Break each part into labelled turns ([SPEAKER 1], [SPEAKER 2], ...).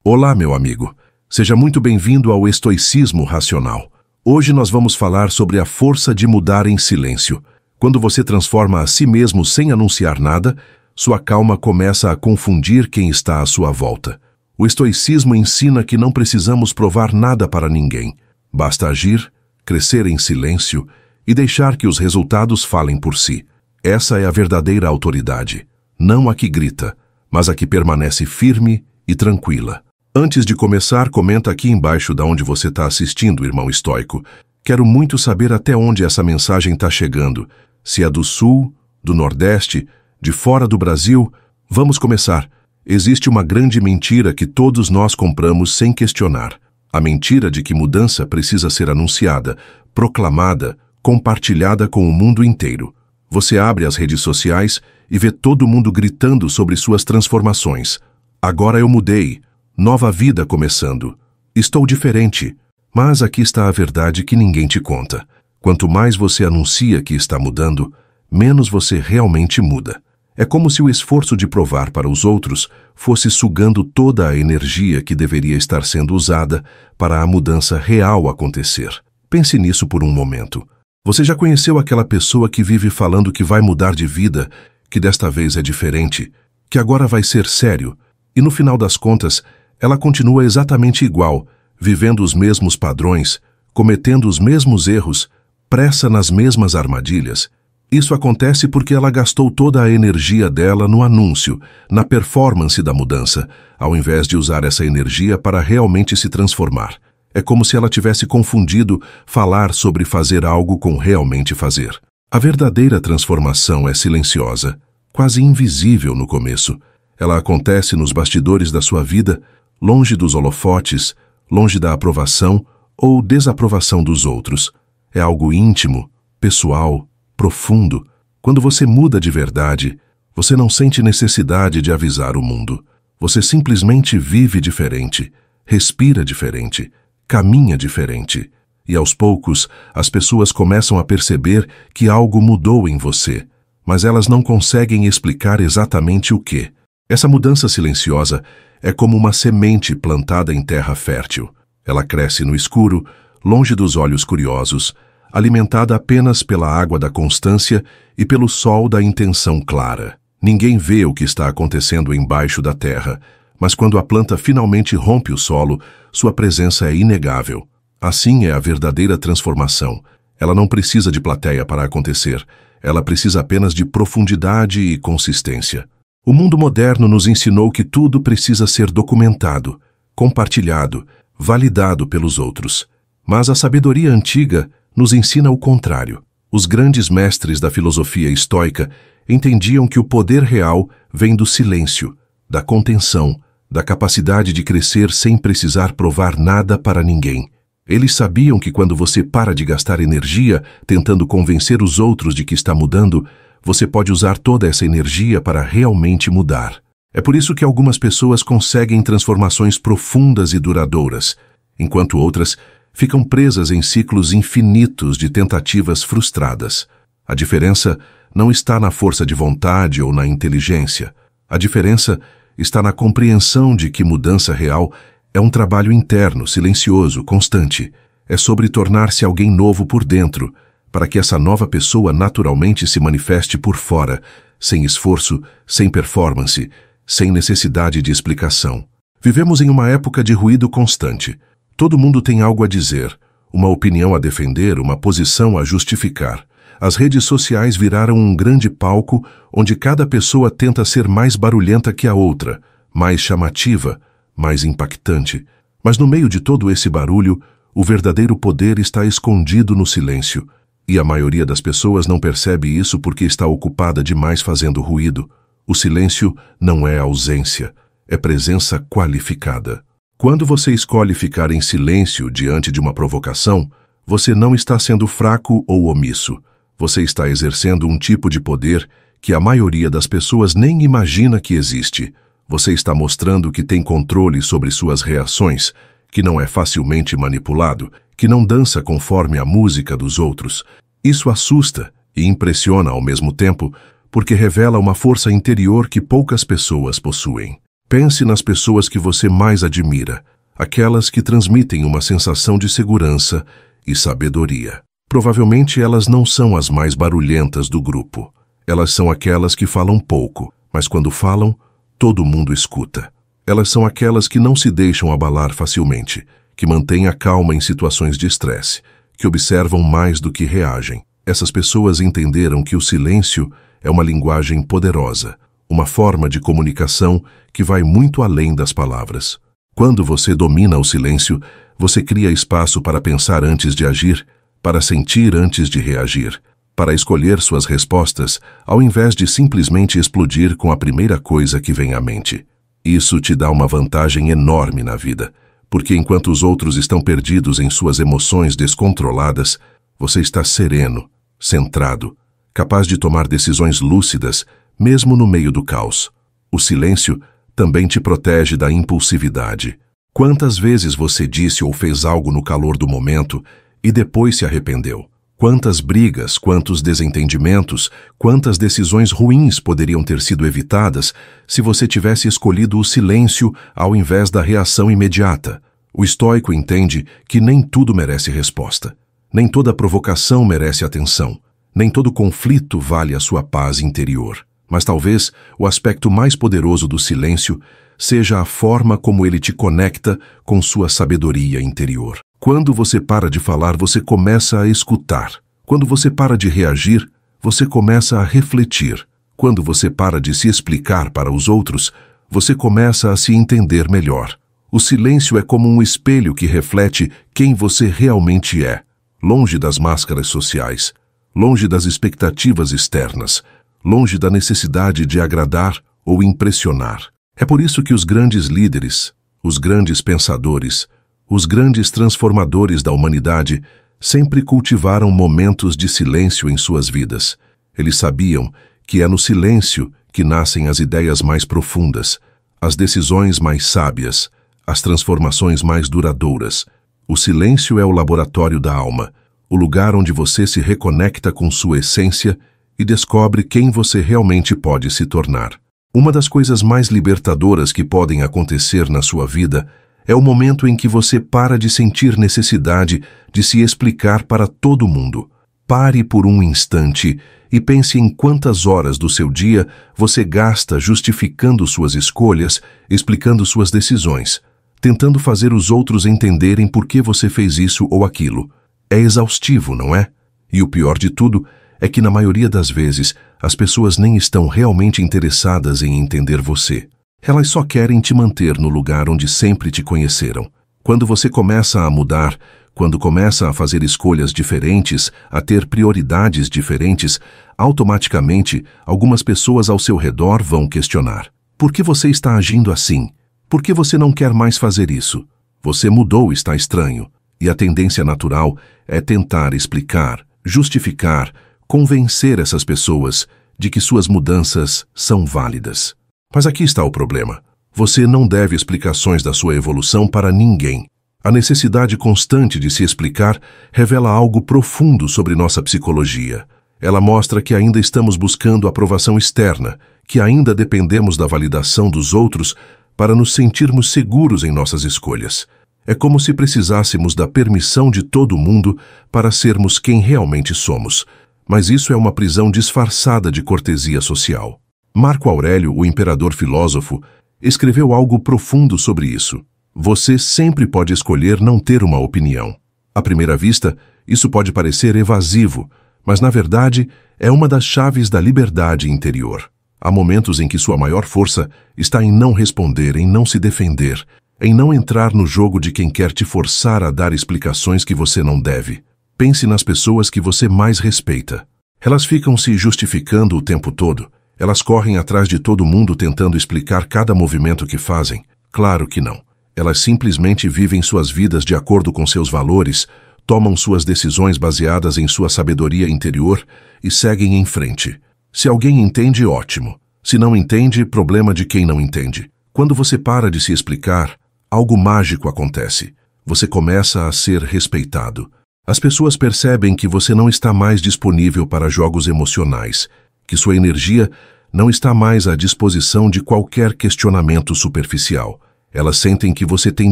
[SPEAKER 1] Olá, meu amigo. Seja muito bem-vindo ao Estoicismo Racional. Hoje nós vamos falar sobre a força de mudar em silêncio. Quando você transforma a si mesmo sem anunciar nada, sua calma começa a confundir quem está à sua volta. O estoicismo ensina que não precisamos provar nada para ninguém. Basta agir, crescer em silêncio e deixar que os resultados falem por si. Essa é a verdadeira autoridade. Não a que grita, mas a que permanece firme e tranquila. Antes de começar, comenta aqui embaixo de onde você está assistindo, irmão estoico. Quero muito saber até onde essa mensagem está chegando. Se é do Sul, do Nordeste, de fora do Brasil. Vamos começar. Existe uma grande mentira que todos nós compramos sem questionar. A mentira de que mudança precisa ser anunciada, proclamada, compartilhada com o mundo inteiro. Você abre as redes sociais e vê todo mundo gritando sobre suas transformações. Agora eu mudei. Nova vida começando. Estou diferente. Mas aqui está a verdade que ninguém te conta. Quanto mais você anuncia que está mudando, menos você realmente muda. É como se o esforço de provar para os outros fosse sugando toda a energia que deveria estar sendo usada para a mudança real acontecer. Pense nisso por um momento. Você já conheceu aquela pessoa que vive falando que vai mudar de vida, que desta vez é diferente, que agora vai ser sério, e no final das contas, ela continua exatamente igual, vivendo os mesmos padrões, cometendo os mesmos erros, pressa nas mesmas armadilhas. Isso acontece porque ela gastou toda a energia dela no anúncio, na performance da mudança, ao invés de usar essa energia para realmente se transformar. É como se ela tivesse confundido falar sobre fazer algo com realmente fazer. A verdadeira transformação é silenciosa, quase invisível no começo. Ela acontece nos bastidores da sua vida, longe dos holofotes, longe da aprovação ou desaprovação dos outros. É algo íntimo, pessoal, profundo. Quando você muda de verdade, você não sente necessidade de avisar o mundo. Você simplesmente vive diferente, respira diferente, caminha diferente. E aos poucos, as pessoas começam a perceber que algo mudou em você, mas elas não conseguem explicar exatamente o quê. Essa mudança silenciosa é como uma semente plantada em terra fértil. Ela cresce no escuro, longe dos olhos curiosos, alimentada apenas pela água da constância e pelo sol da intenção clara. Ninguém vê o que está acontecendo embaixo da terra, mas quando a planta finalmente rompe o solo, sua presença é inegável. Assim é a verdadeira transformação. Ela não precisa de plateia para acontecer. Ela precisa apenas de profundidade e consistência. O mundo moderno nos ensinou que tudo precisa ser documentado, compartilhado, validado pelos outros. Mas a sabedoria antiga nos ensina o contrário. Os grandes mestres da filosofia estoica entendiam que o poder real vem do silêncio, da contenção, da capacidade de crescer sem precisar provar nada para ninguém. Eles sabiam que quando você para de gastar energia tentando convencer os outros de que está mudando, você pode usar toda essa energia para realmente mudar. É por isso que algumas pessoas conseguem transformações profundas e duradouras, enquanto outras ficam presas em ciclos infinitos de tentativas frustradas. A diferença não está na força de vontade ou na inteligência. A diferença está na compreensão de que mudança real é um trabalho interno, silencioso, constante. É sobre tornar-se alguém novo por dentro, para que essa nova pessoa naturalmente se manifeste por fora, sem esforço, sem performance, sem necessidade de explicação. Vivemos em uma época de ruído constante. Todo mundo tem algo a dizer, uma opinião a defender, uma posição a justificar. As redes sociais viraram um grande palco onde cada pessoa tenta ser mais barulhenta que a outra, mais chamativa, mais impactante. Mas no meio de todo esse barulho, o verdadeiro poder está escondido no silêncio. E a maioria das pessoas não percebe isso porque está ocupada demais fazendo ruído. O silêncio não é ausência, é presença qualificada. Quando você escolhe ficar em silêncio diante de uma provocação, você não está sendo fraco ou omisso. Você está exercendo um tipo de poder que a maioria das pessoas nem imagina que existe. Você está mostrando que tem controle sobre suas reações, que não é facilmente manipulado, que não dança conforme a música dos outros. Isso assusta e impressiona ao mesmo tempo, porque revela uma força interior que poucas pessoas possuem. Pense nas pessoas que você mais admira, aquelas que transmitem uma sensação de segurança e sabedoria. Provavelmente elas não são as mais barulhentas do grupo. Elas são aquelas que falam pouco, mas quando falam, todo mundo escuta. Elas são aquelas que não se deixam abalar facilmente, que mantêm a calma em situações de estresse, que observam mais do que reagem. Essas pessoas entenderam que o silêncio é uma linguagem poderosa, uma forma de comunicação que vai muito além das palavras. Quando você domina o silêncio, você cria espaço para pensar antes de agir, para sentir antes de reagir, para escolher suas respostas, ao invés de simplesmente explodir com a primeira coisa que vem à mente. Isso te dá uma vantagem enorme na vida, porque enquanto os outros estão perdidos em suas emoções descontroladas, você está sereno, centrado, capaz de tomar decisões lúcidas, mesmo no meio do caos. O silêncio também te protege da impulsividade. Quantas vezes você disse ou fez algo no calor do momento e depois se arrependeu? Quantas brigas, quantos desentendimentos, quantas decisões ruins poderiam ter sido evitadas se você tivesse escolhido o silêncio ao invés da reação imediata? O estoico entende que nem tudo merece resposta. Nem toda provocação merece atenção. Nem todo conflito vale a sua paz interior. Mas talvez o aspecto mais poderoso do silêncio seja a forma como ele te conecta com sua sabedoria interior. Quando você para de falar, você começa a escutar. Quando você para de reagir, você começa a refletir. Quando você para de se explicar para os outros, você começa a se entender melhor. O silêncio é como um espelho que reflete quem você realmente é, longe das máscaras sociais, longe das expectativas externas, longe da necessidade de agradar ou impressionar. É por isso que os grandes líderes, os grandes pensadores, os grandes transformadores da humanidade sempre cultivaram momentos de silêncio em suas vidas. Eles sabiam que é no silêncio que nascem as ideias mais profundas, as decisões mais sábias, as transformações mais duradouras. O silêncio é o laboratório da alma, o lugar onde você se reconecta com sua essência e descobre quem você realmente pode se tornar. Uma das coisas mais libertadoras que podem acontecer na sua vida é o momento em que você para de sentir necessidade de se explicar para todo mundo. Pare por um instante e pense em quantas horas do seu dia você gasta justificando suas escolhas, explicando suas decisões, tentando fazer os outros entenderem por que você fez isso ou aquilo. É exaustivo, não é? E o pior de tudo é que, na maioria das vezes, as pessoas nem estão realmente interessadas em entender você. Elas só querem te manter no lugar onde sempre te conheceram. Quando você começa a mudar, quando começa a fazer escolhas diferentes, a ter prioridades diferentes, automaticamente, algumas pessoas ao seu redor vão questionar. Por que você está agindo assim? Por que você não quer mais fazer isso? Você mudou, está estranho. E a tendência natural é tentar explicar, justificar, convencer essas pessoas de que suas mudanças são válidas. Mas aqui está o problema. Você não deve explicações da sua evolução para ninguém. A necessidade constante de se explicar revela algo profundo sobre nossa psicologia. Ela mostra que ainda estamos buscando aprovação externa, que ainda dependemos da validação dos outros para nos sentirmos seguros em nossas escolhas. É como se precisássemos da permissão de todo mundo para sermos quem realmente somos. Mas isso é uma prisão disfarçada de cortesia social. Marco Aurélio, o imperador filósofo, escreveu algo profundo sobre isso. Você sempre pode escolher não ter uma opinião. À primeira vista, isso pode parecer evasivo, mas na verdade é uma das chaves da liberdade interior. Há momentos em que sua maior força está em não responder, em não se defender, em não entrar no jogo de quem quer te forçar a dar explicações que você não deve. Pense nas pessoas que você mais respeita. Elas ficam se justificando o tempo todo. Elas correm atrás de todo mundo tentando explicar cada movimento que fazem. Claro que não. Elas simplesmente vivem suas vidas de acordo com seus valores, tomam suas decisões baseadas em sua sabedoria interior e seguem em frente. Se alguém entende, ótimo. Se não entende, problema de quem não entende. Quando você para de se explicar, algo mágico acontece. Você começa a ser respeitado. As pessoas percebem que você não está mais disponível para jogos emocionais, que sua energia não está mais à disposição de qualquer questionamento superficial. Elas sentem que você tem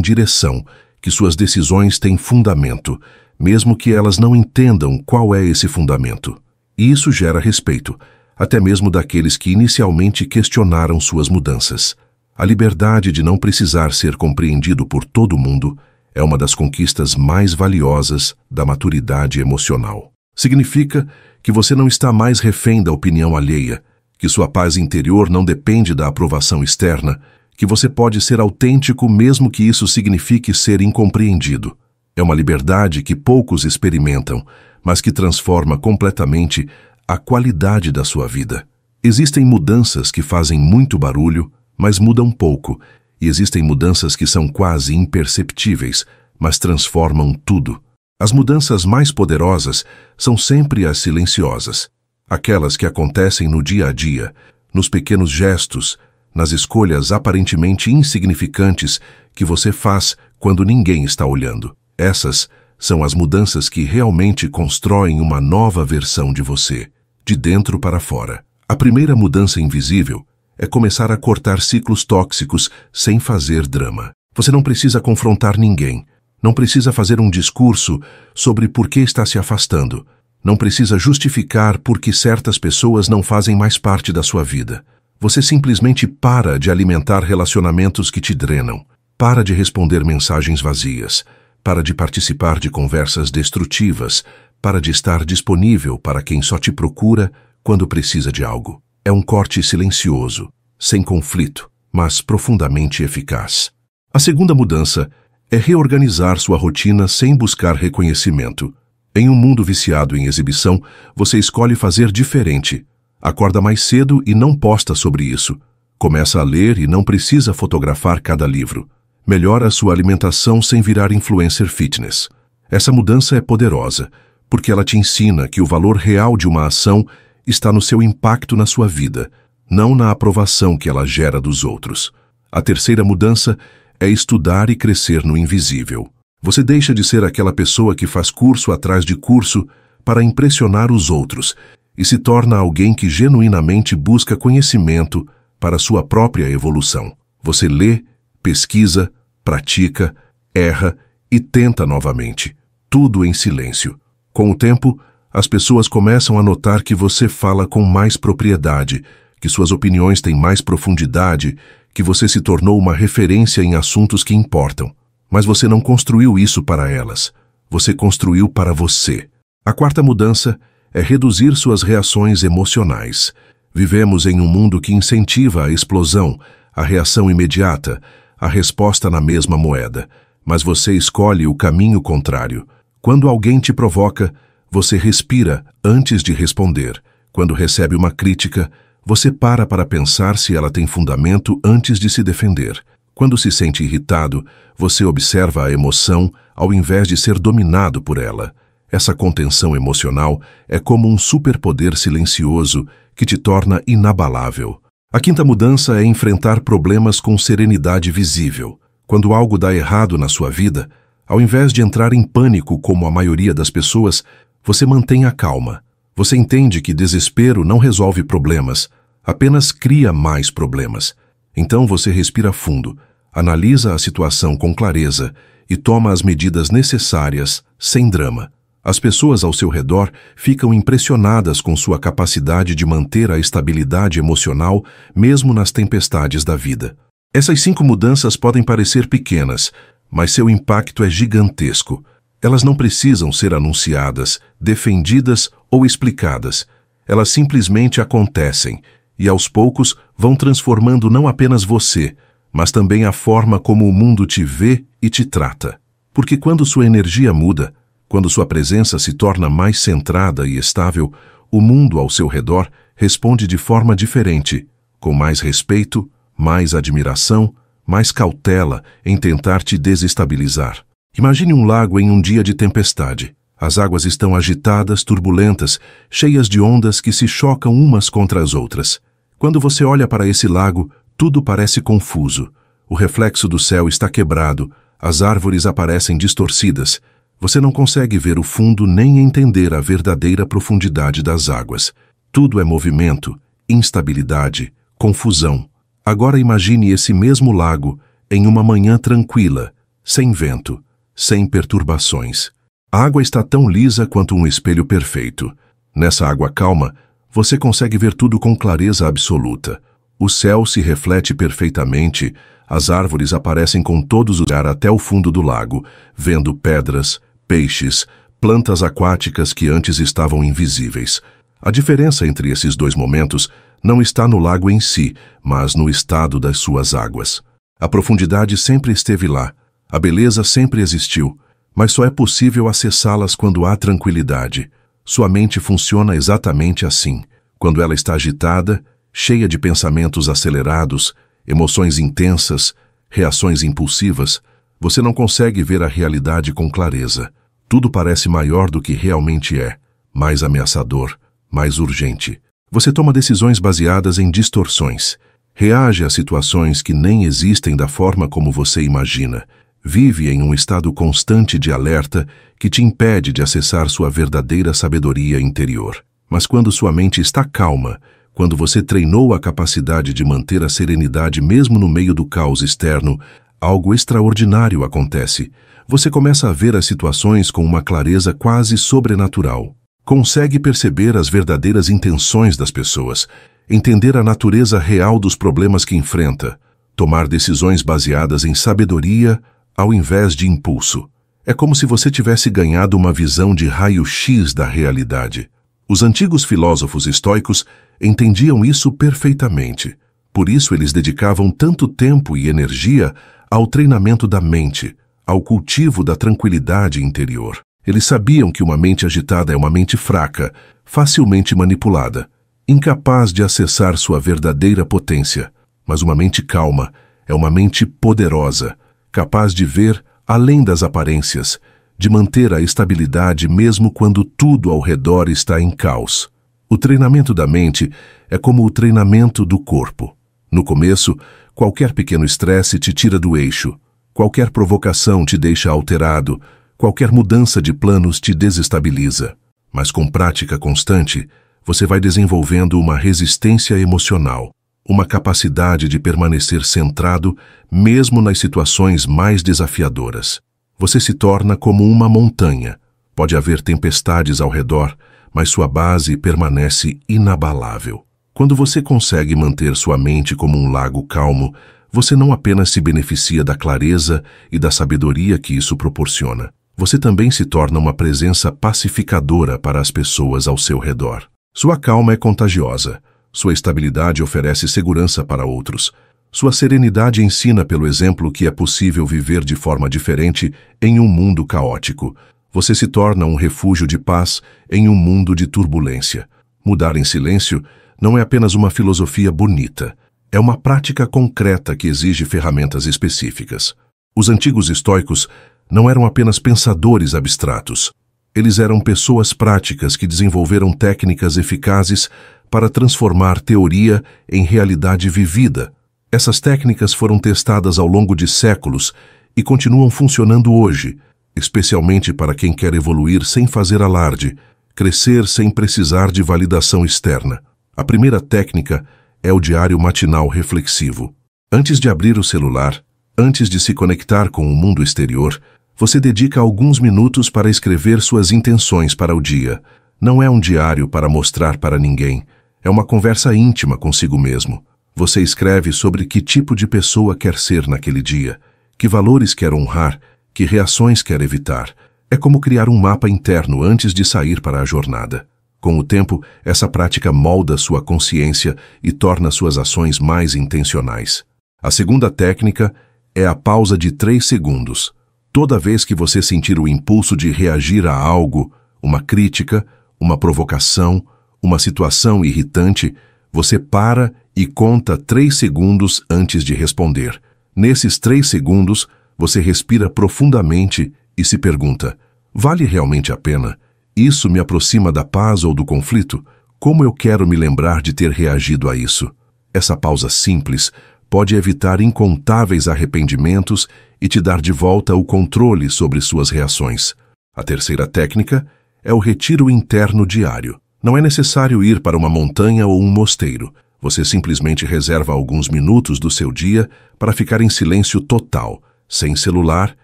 [SPEAKER 1] direção, que suas decisões têm fundamento, mesmo que elas não entendam qual é esse fundamento. E isso gera respeito, até mesmo daqueles que inicialmente questionaram suas mudanças. A liberdade de não precisar ser compreendido por todo mundo é uma das conquistas mais valiosas da maturidade emocional. Significa que você não está mais refém da opinião alheia, que sua paz interior não depende da aprovação externa, que você pode ser autêntico mesmo que isso signifique ser incompreendido. É uma liberdade que poucos experimentam, mas que transforma completamente a qualidade da sua vida. Existem mudanças que fazem muito barulho, mas mudam pouco, e existem mudanças que são quase imperceptíveis, mas transformam tudo. As mudanças mais poderosas são sempre as silenciosas, aquelas que acontecem no dia a dia, nos pequenos gestos, nas escolhas aparentemente insignificantes que você faz quando ninguém está olhando. Essas são as mudanças que realmente constroem uma nova versão de você, de dentro para fora. A primeira mudança invisível é começar a cortar ciclos tóxicos sem fazer drama. Você não precisa confrontar ninguém, não precisa fazer um discurso sobre por que está se afastando, não precisa justificar por que certas pessoas não fazem mais parte da sua vida. Você simplesmente para de alimentar relacionamentos que te drenam, para de responder mensagens vazias, para de participar de conversas destrutivas, para de estar disponível para quem só te procura quando precisa de algo. É um corte silencioso, sem conflito, mas profundamente eficaz. A segunda mudança é reorganizar sua rotina sem buscar reconhecimento. Em um mundo viciado em exibição, você escolhe fazer diferente. Acorda mais cedo e não posta sobre isso. Começa a ler e não precisa fotografar cada livro. Melhora sua alimentação sem virar influencer fitness. Essa mudança é poderosa, porque ela te ensina que o valor real de uma ação está no seu impacto na sua vida, não na aprovação que ela gera dos outros. A terceira mudança é estudar e crescer no invisível. Você deixa de ser aquela pessoa que faz curso atrás de curso para impressionar os outros e se torna alguém que genuinamente busca conhecimento para sua própria evolução. Você lê, pesquisa, pratica, erra e tenta novamente, tudo em silêncio. Com o tempo, as pessoas começam a notar que você fala com mais propriedade, que suas opiniões têm mais profundidade, que você se tornou uma referência em assuntos que importam. Mas você não construiu isso para elas. Você construiu para você. A quarta mudança é reduzir suas reações emocionais. Vivemos em um mundo que incentiva a explosão, a reação imediata, a resposta na mesma moeda. Mas você escolhe o caminho contrário. Quando alguém te provoca, você respira antes de responder. Quando recebe uma crítica, você para pensar se ela tem fundamento antes de se defender. Quando se sente irritado, você observa a emoção ao invés de ser dominado por ela. Essa contenção emocional é como um superpoder silencioso que te torna inabalável. A quinta mudança é enfrentar problemas com serenidade visível. Quando algo dá errado na sua vida, ao invés de entrar em pânico como a maioria das pessoas, você mantém a calma. Você entende que desespero não resolve problemas, apenas cria mais problemas. Então você respira fundo, analisa a situação com clareza e toma as medidas necessárias, sem drama. As pessoas ao seu redor ficam impressionadas com sua capacidade de manter a estabilidade emocional mesmo nas tempestades da vida. Essas 5 mudanças podem parecer pequenas, mas seu impacto é gigantesco. Elas não precisam ser anunciadas, defendidas ou explicadas. Elas simplesmente acontecem e, aos poucos, vão transformando não apenas você, mas também a forma como o mundo te vê e te trata. Porque quando sua energia muda, quando sua presença se torna mais centrada e estável, o mundo ao seu redor responde de forma diferente, com mais respeito, mais admiração, mais cautela em tentar te desestabilizar. Imagine um lago em um dia de tempestade. As águas estão agitadas, turbulentas, cheias de ondas que se chocam umas contra as outras. Quando você olha para esse lago, tudo parece confuso. O reflexo do céu está quebrado, as árvores aparecem distorcidas. Você não consegue ver o fundo nem entender a verdadeira profundidade das águas. Tudo é movimento, instabilidade, confusão. Agora imagine esse mesmo lago em uma manhã tranquila, sem vento, sem perturbações. A água está tão lisa quanto um espelho perfeito. Nessa água calma, você consegue ver tudo com clareza absoluta. O céu se reflete perfeitamente, as árvores aparecem com todos os ar até o fundo do lago, vendo pedras, peixes, plantas aquáticas que antes estavam invisíveis. A diferença entre esses dois momentos não está no lago em si, mas no estado das suas águas. A profundidade sempre esteve lá, a beleza sempre existiu, mas só é possível acessá-las quando há tranquilidade. Sua mente funciona exatamente assim. Quando ela está agitada, cheia de pensamentos acelerados, emoções intensas, reações impulsivas, você não consegue ver a realidade com clareza. Tudo parece maior do que realmente é, mais ameaçador, mais urgente. Você toma decisões baseadas em distorções. Reage a situações que nem existem da forma como você imagina. Vive em um estado constante de alerta que te impede de acessar sua verdadeira sabedoria interior. Mas quando sua mente está calma, quando você treinou a capacidade de manter a serenidade mesmo no meio do caos externo, algo extraordinário acontece. Você começa a ver as situações com uma clareza quase sobrenatural. Consegue perceber as verdadeiras intenções das pessoas, entender a natureza real dos problemas que enfrenta, tomar decisões baseadas em sabedoria ao invés de impulso. É como se você tivesse ganhado uma visão de raio-x da realidade. Os antigos filósofos estoicos entendiam isso perfeitamente. Por isso eles dedicavam tanto tempo e energia ao treinamento da mente, ao cultivo da tranquilidade interior. Eles sabiam que uma mente agitada é uma mente fraca, facilmente manipulada, incapaz de acessar sua verdadeira potência. Mas uma mente calma é uma mente poderosa, capaz de ver além das aparências, de manter a estabilidade mesmo quando tudo ao redor está em caos. O treinamento da mente é como o treinamento do corpo. No começo, qualquer pequeno estresse te tira do eixo, qualquer provocação te deixa alterado, qualquer mudança de planos te desestabiliza. Mas com prática constante, você vai desenvolvendo uma resistência emocional, uma capacidade de permanecer centrado mesmo nas situações mais desafiadoras. Você se torna como uma montanha. Pode haver tempestades ao redor, mas sua base permanece inabalável. Quando você consegue manter sua mente como um lago calmo, você não apenas se beneficia da clareza e da sabedoria que isso proporciona. Você também se torna uma presença pacificadora para as pessoas ao seu redor. Sua calma é contagiosa. Sua estabilidade oferece segurança para outros. Sua serenidade ensina pelo exemplo que é possível viver de forma diferente em um mundo caótico. Você se torna um refúgio de paz em um mundo de turbulência. Mudar em silêncio não é apenas uma filosofia bonita. É uma prática concreta que exige ferramentas específicas. Os antigos estoicos não eram apenas pensadores abstratos. Eles eram pessoas práticas que desenvolveram técnicas eficazes para transformar teoria em realidade vivida. Essas técnicas foram testadas ao longo de séculos e continuam funcionando hoje, especialmente para quem quer evoluir sem fazer alarde, crescer sem precisar de validação externa. A primeira técnica é o diário matinal reflexivo. Antes de abrir o celular, antes de se conectar com o mundo exterior, você dedica alguns minutos para escrever suas intenções para o dia. Não é um diário para mostrar para ninguém. É uma conversa íntima consigo mesmo. Você escreve sobre que tipo de pessoa quer ser naquele dia, que valores quer honrar, que reações quer evitar. É como criar um mapa interno antes de sair para a jornada. Com o tempo, essa prática molda sua consciência e torna suas ações mais intencionais. A segunda técnica é a pausa de 3 segundos. Toda vez que você sentir o impulso de reagir a algo, uma crítica, uma provocação, uma situação irritante, você para e conta 3 segundos antes de responder. Nesses 3 segundos, você respira profundamente e se pergunta: vale realmente a pena? Isso me aproxima da paz ou do conflito? Como eu quero me lembrar de ter reagido a isso? Essa pausa simples pode evitar incontáveis arrependimentos e te dar de volta o controle sobre suas reações. A terceira técnica é o retiro interno diário. Não é necessário ir para uma montanha ou um mosteiro. Você simplesmente reserva alguns minutos do seu dia para ficar em silêncio total, sem celular,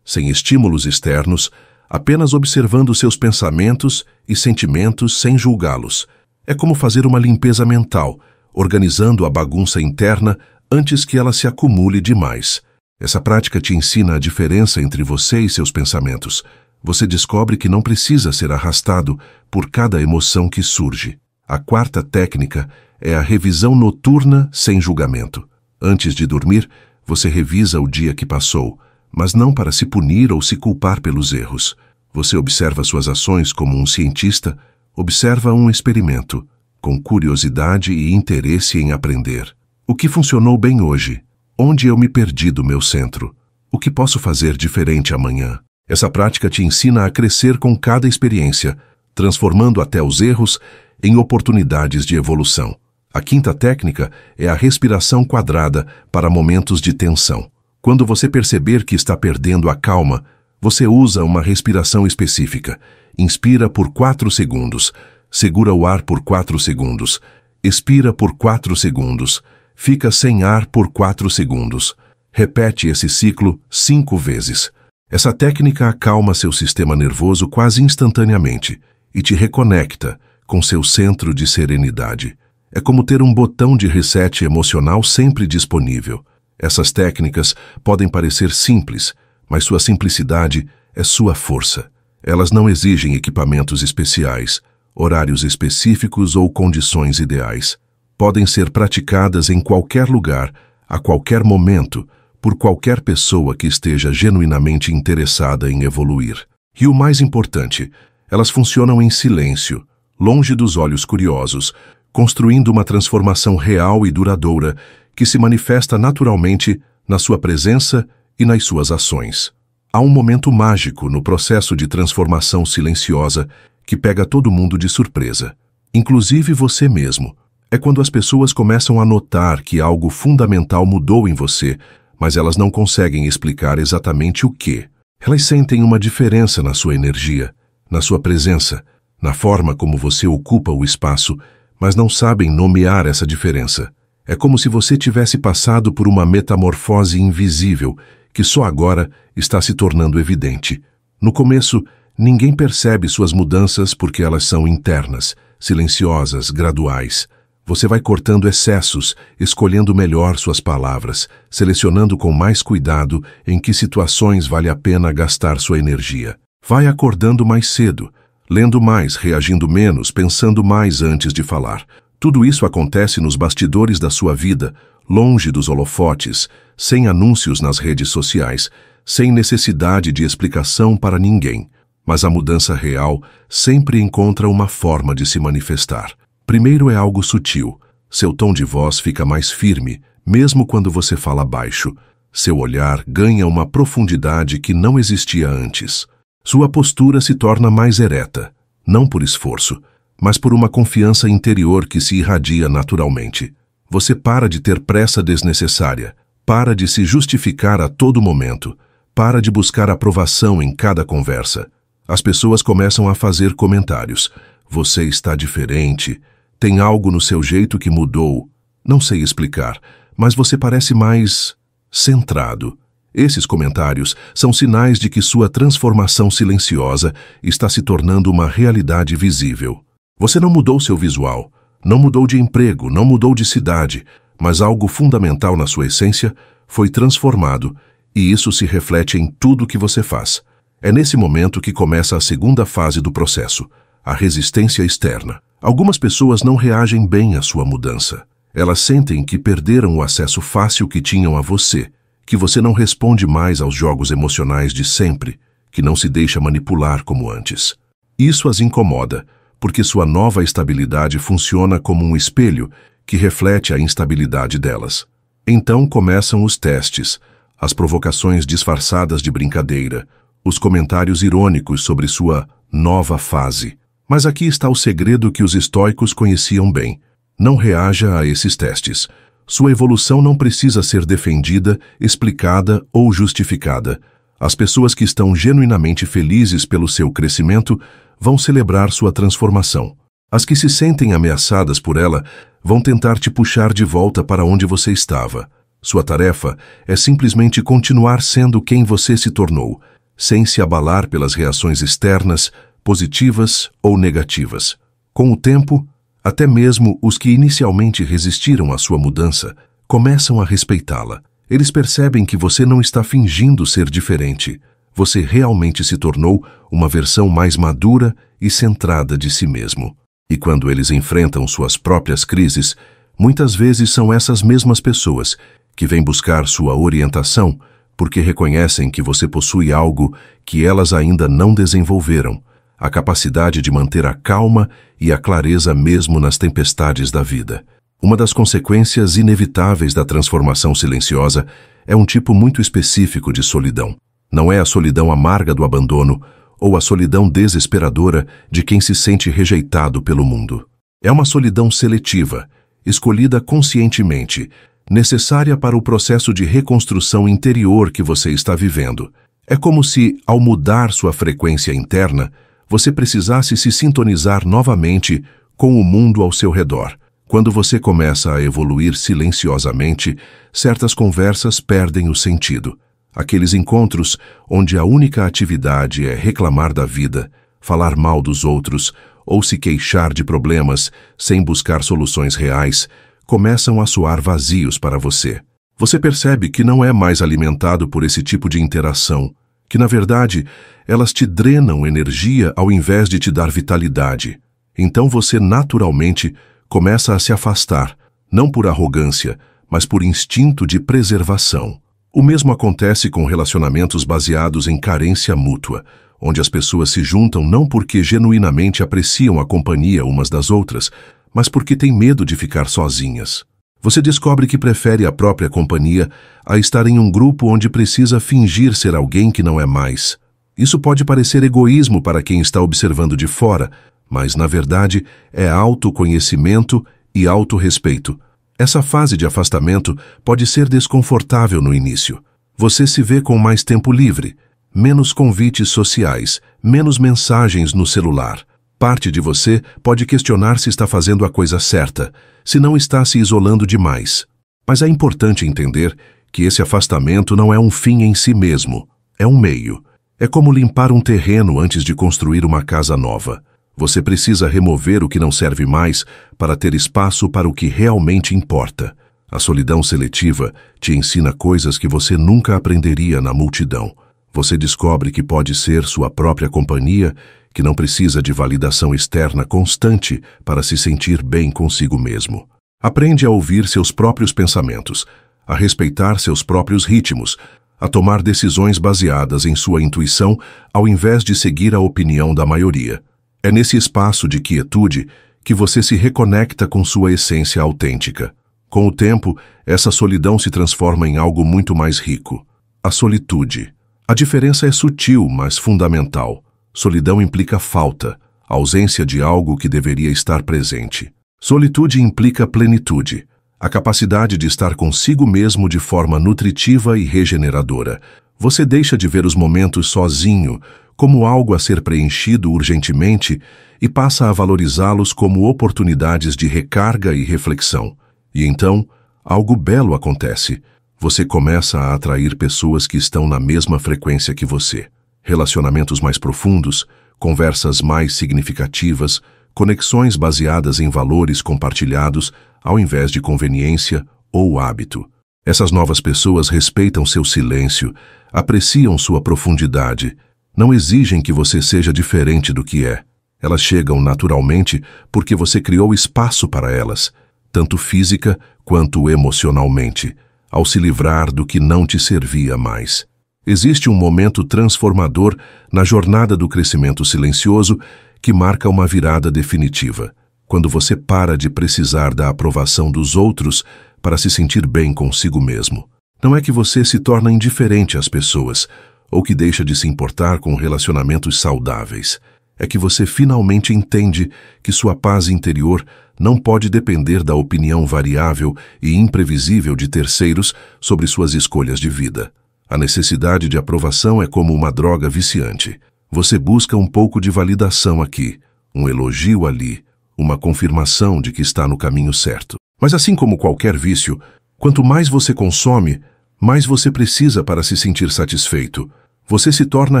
[SPEAKER 1] sem estímulos externos, apenas observando seus pensamentos e sentimentos sem julgá-los. É como fazer uma limpeza mental, organizando a bagunça interna antes que ela se acumule demais. Essa prática te ensina a diferença entre você e seus pensamentos. Você descobre que não precisa ser arrastado por cada emoção que surge. A quarta técnica é a revisão noturna sem julgamento. Antes de dormir, você revisa o dia que passou, mas não para se punir ou se culpar pelos erros. Você observa suas ações como um cientista, observa um experimento, com curiosidade e interesse em aprender. O que funcionou bem hoje? Onde eu me perdi do meu centro? O que posso fazer diferente amanhã? Essa prática te ensina a crescer com cada experiência, transformando até os erros em oportunidades de evolução. A quinta técnica é a respiração quadrada para momentos de tensão. Quando você perceber que está perdendo a calma, você usa uma respiração específica. Inspira por 4 segundos, segura o ar por 4 segundos, expira por 4 segundos, fica sem ar por 4 segundos. Repete esse ciclo 5 vezes. Essa técnica acalma seu sistema nervoso quase instantaneamente e te reconecta com seu centro de serenidade. É como ter um botão de reset emocional sempre disponível. Essas técnicas podem parecer simples, mas sua simplicidade é sua força. Elas não exigem equipamentos especiais, horários específicos ou condições ideais. Podem ser praticadas em qualquer lugar, a qualquer momento, por qualquer pessoa que esteja genuinamente interessada em evoluir. E o mais importante, elas funcionam em silêncio, longe dos olhos curiosos, construindo uma transformação real e duradoura que se manifesta naturalmente na sua presença e nas suas ações. Há um momento mágico no processo de transformação silenciosa que pega todo mundo de surpresa, inclusive você mesmo. É quando as pessoas começam a notar que algo fundamental mudou em você, mas elas não conseguem explicar exatamente o que. Elas sentem uma diferença na sua energia, na sua presença, na forma como você ocupa o espaço, mas não sabem nomear essa diferença. É como se você tivesse passado por uma metamorfose invisível, que só agora está se tornando evidente. No começo, ninguém percebe suas mudanças porque elas são internas, silenciosas, graduais. Você vai cortando excessos, escolhendo melhor suas palavras, selecionando com mais cuidado em que situações vale a pena gastar sua energia. Vai acordando mais cedo, lendo mais, reagindo menos, pensando mais antes de falar. Tudo isso acontece nos bastidores da sua vida, longe dos holofotes, sem anúncios nas redes sociais, sem necessidade de explicação para ninguém. Mas a mudança real sempre encontra uma forma de se manifestar. Primeiro é algo sutil. Seu tom de voz fica mais firme, mesmo quando você fala baixo. Seu olhar ganha uma profundidade que não existia antes. Sua postura se torna mais ereta, não por esforço, mas por uma confiança interior que se irradia naturalmente. Você para de ter pressa desnecessária, para de se justificar a todo momento, para de buscar aprovação em cada conversa. As pessoas começam a fazer comentários. Você está diferente. Tem algo no seu jeito que mudou. Não sei explicar, mas você parece mais centrado. Esses comentários são sinais de que sua transformação silenciosa está se tornando uma realidade visível. Você não mudou seu visual, não mudou de emprego, não mudou de cidade, mas algo fundamental na sua essência foi transformado, e isso se reflete em tudo que você faz. É nesse momento que começa a segunda fase do processo, a resistência externa. Algumas pessoas não reagem bem à sua mudança. Elas sentem que perderam o acesso fácil que tinham a você, que você não responde mais aos jogos emocionais de sempre, que não se deixa manipular como antes. Isso as incomoda, porque sua nova estabilidade funciona como um espelho que reflete a instabilidade delas. Então começam os testes, as provocações disfarçadas de brincadeira, os comentários irônicos sobre sua nova fase. Mas aqui está o segredo que os estoicos conheciam bem. Não reaja a esses testes. Sua evolução não precisa ser defendida, explicada ou justificada. As pessoas que estão genuinamente felizes pelo seu crescimento vão celebrar sua transformação. As que se sentem ameaçadas por ela vão tentar te puxar de volta para onde você estava. Sua tarefa é simplesmente continuar sendo quem você se tornou, sem se abalar pelas reações externas, positivas ou negativas. Com o tempo, até mesmo os que inicialmente resistiram à sua mudança começam a respeitá-la. Eles percebem que você não está fingindo ser diferente. Você realmente se tornou uma versão mais madura e centrada de si mesmo. E quando eles enfrentam suas próprias crises, muitas vezes são essas mesmas pessoas que vêm buscar sua orientação porque reconhecem que você possui algo que elas ainda não desenvolveram, a capacidade de manter a calma e a clareza mesmo nas tempestades da vida. Uma das consequências inevitáveis da transformação silenciosa é um tipo muito específico de solidão. Não é a solidão amarga do abandono ou a solidão desesperadora de quem se sente rejeitado pelo mundo. É uma solidão seletiva, escolhida conscientemente, necessária para o processo de reconstrução interior que você está vivendo. É como se, ao mudar sua frequência interna, você precisasse se sintonizar novamente com o mundo ao seu redor. Quando você começa a evoluir silenciosamente, certas conversas perdem o sentido. Aqueles encontros onde a única atividade é reclamar da vida, falar mal dos outros ou se queixar de problemas sem buscar soluções reais, começam a soar vazios para você. Você percebe que não é mais alimentado por esse tipo de interação, que na verdade elas te drenam energia ao invés de te dar vitalidade. Então você naturalmente começa a se afastar, não por arrogância, mas por instinto de preservação. O mesmo acontece com relacionamentos baseados em carência mútua, onde as pessoas se juntam não porque genuinamente apreciam a companhia umas das outras, mas porque têm medo de ficar sozinhas. Você descobre que prefere a própria companhia a estar em um grupo onde precisa fingir ser alguém que não é mais. Isso pode parecer egoísmo para quem está observando de fora, mas na verdade é autoconhecimento e autorrespeito. Essa fase de afastamento pode ser desconfortável no início. Você se vê com mais tempo livre, menos convites sociais, menos mensagens no celular. Parte de você pode questionar se está fazendo a coisa certa, se não está se isolando demais. Mas é importante entender que esse afastamento não é um fim em si mesmo, é um meio. É como limpar um terreno antes de construir uma casa nova. Você precisa remover o que não serve mais para ter espaço para o que realmente importa. A solidão seletiva te ensina coisas que você nunca aprenderia na multidão. Você descobre que pode ser sua própria companhia, que não precisa de validação externa constante para se sentir bem consigo mesmo. Aprende a ouvir seus próprios pensamentos, a respeitar seus próprios ritmos, a tomar decisões baseadas em sua intuição ao invés de seguir a opinião da maioria. É nesse espaço de quietude que você se reconecta com sua essência autêntica. Com o tempo, essa solidão se transforma em algo muito mais rico. A solitude. A diferença é sutil, mas fundamental. Solidão implica falta, ausência de algo que deveria estar presente. Solitude implica plenitude, a capacidade de estar consigo mesmo de forma nutritiva e regeneradora. Você deixa de ver os momentos sozinho como algo a ser preenchido urgentemente e passa a valorizá-los como oportunidades de recarga e reflexão. E então, algo belo acontece. Você começa a atrair pessoas que estão na mesma frequência que você. Relacionamentos mais profundos, conversas mais significativas, conexões baseadas em valores compartilhados ao invés de conveniência ou hábito. Essas novas pessoas respeitam seu silêncio, apreciam sua profundidade, não exigem que você seja diferente do que é. Elas chegam naturalmente porque você criou espaço para elas, tanto física quanto emocionalmente, ao se livrar do que não te servia mais. Existe um momento transformador na jornada do crescimento silencioso que marca uma virada definitiva, quando você para de precisar da aprovação dos outros para se sentir bem consigo mesmo. Não é que você se torna indiferente às pessoas, ou que deixa de se importar com relacionamentos saudáveis. É que você finalmente entende que sua paz interior não pode depender da opinião variável e imprevisível de terceiros sobre suas escolhas de vida. A necessidade de aprovação é como uma droga viciante. Você busca um pouco de validação aqui, um elogio ali, uma confirmação de que está no caminho certo. Mas assim como qualquer vício, quanto mais você consome, mais você precisa para se sentir satisfeito. Você se torna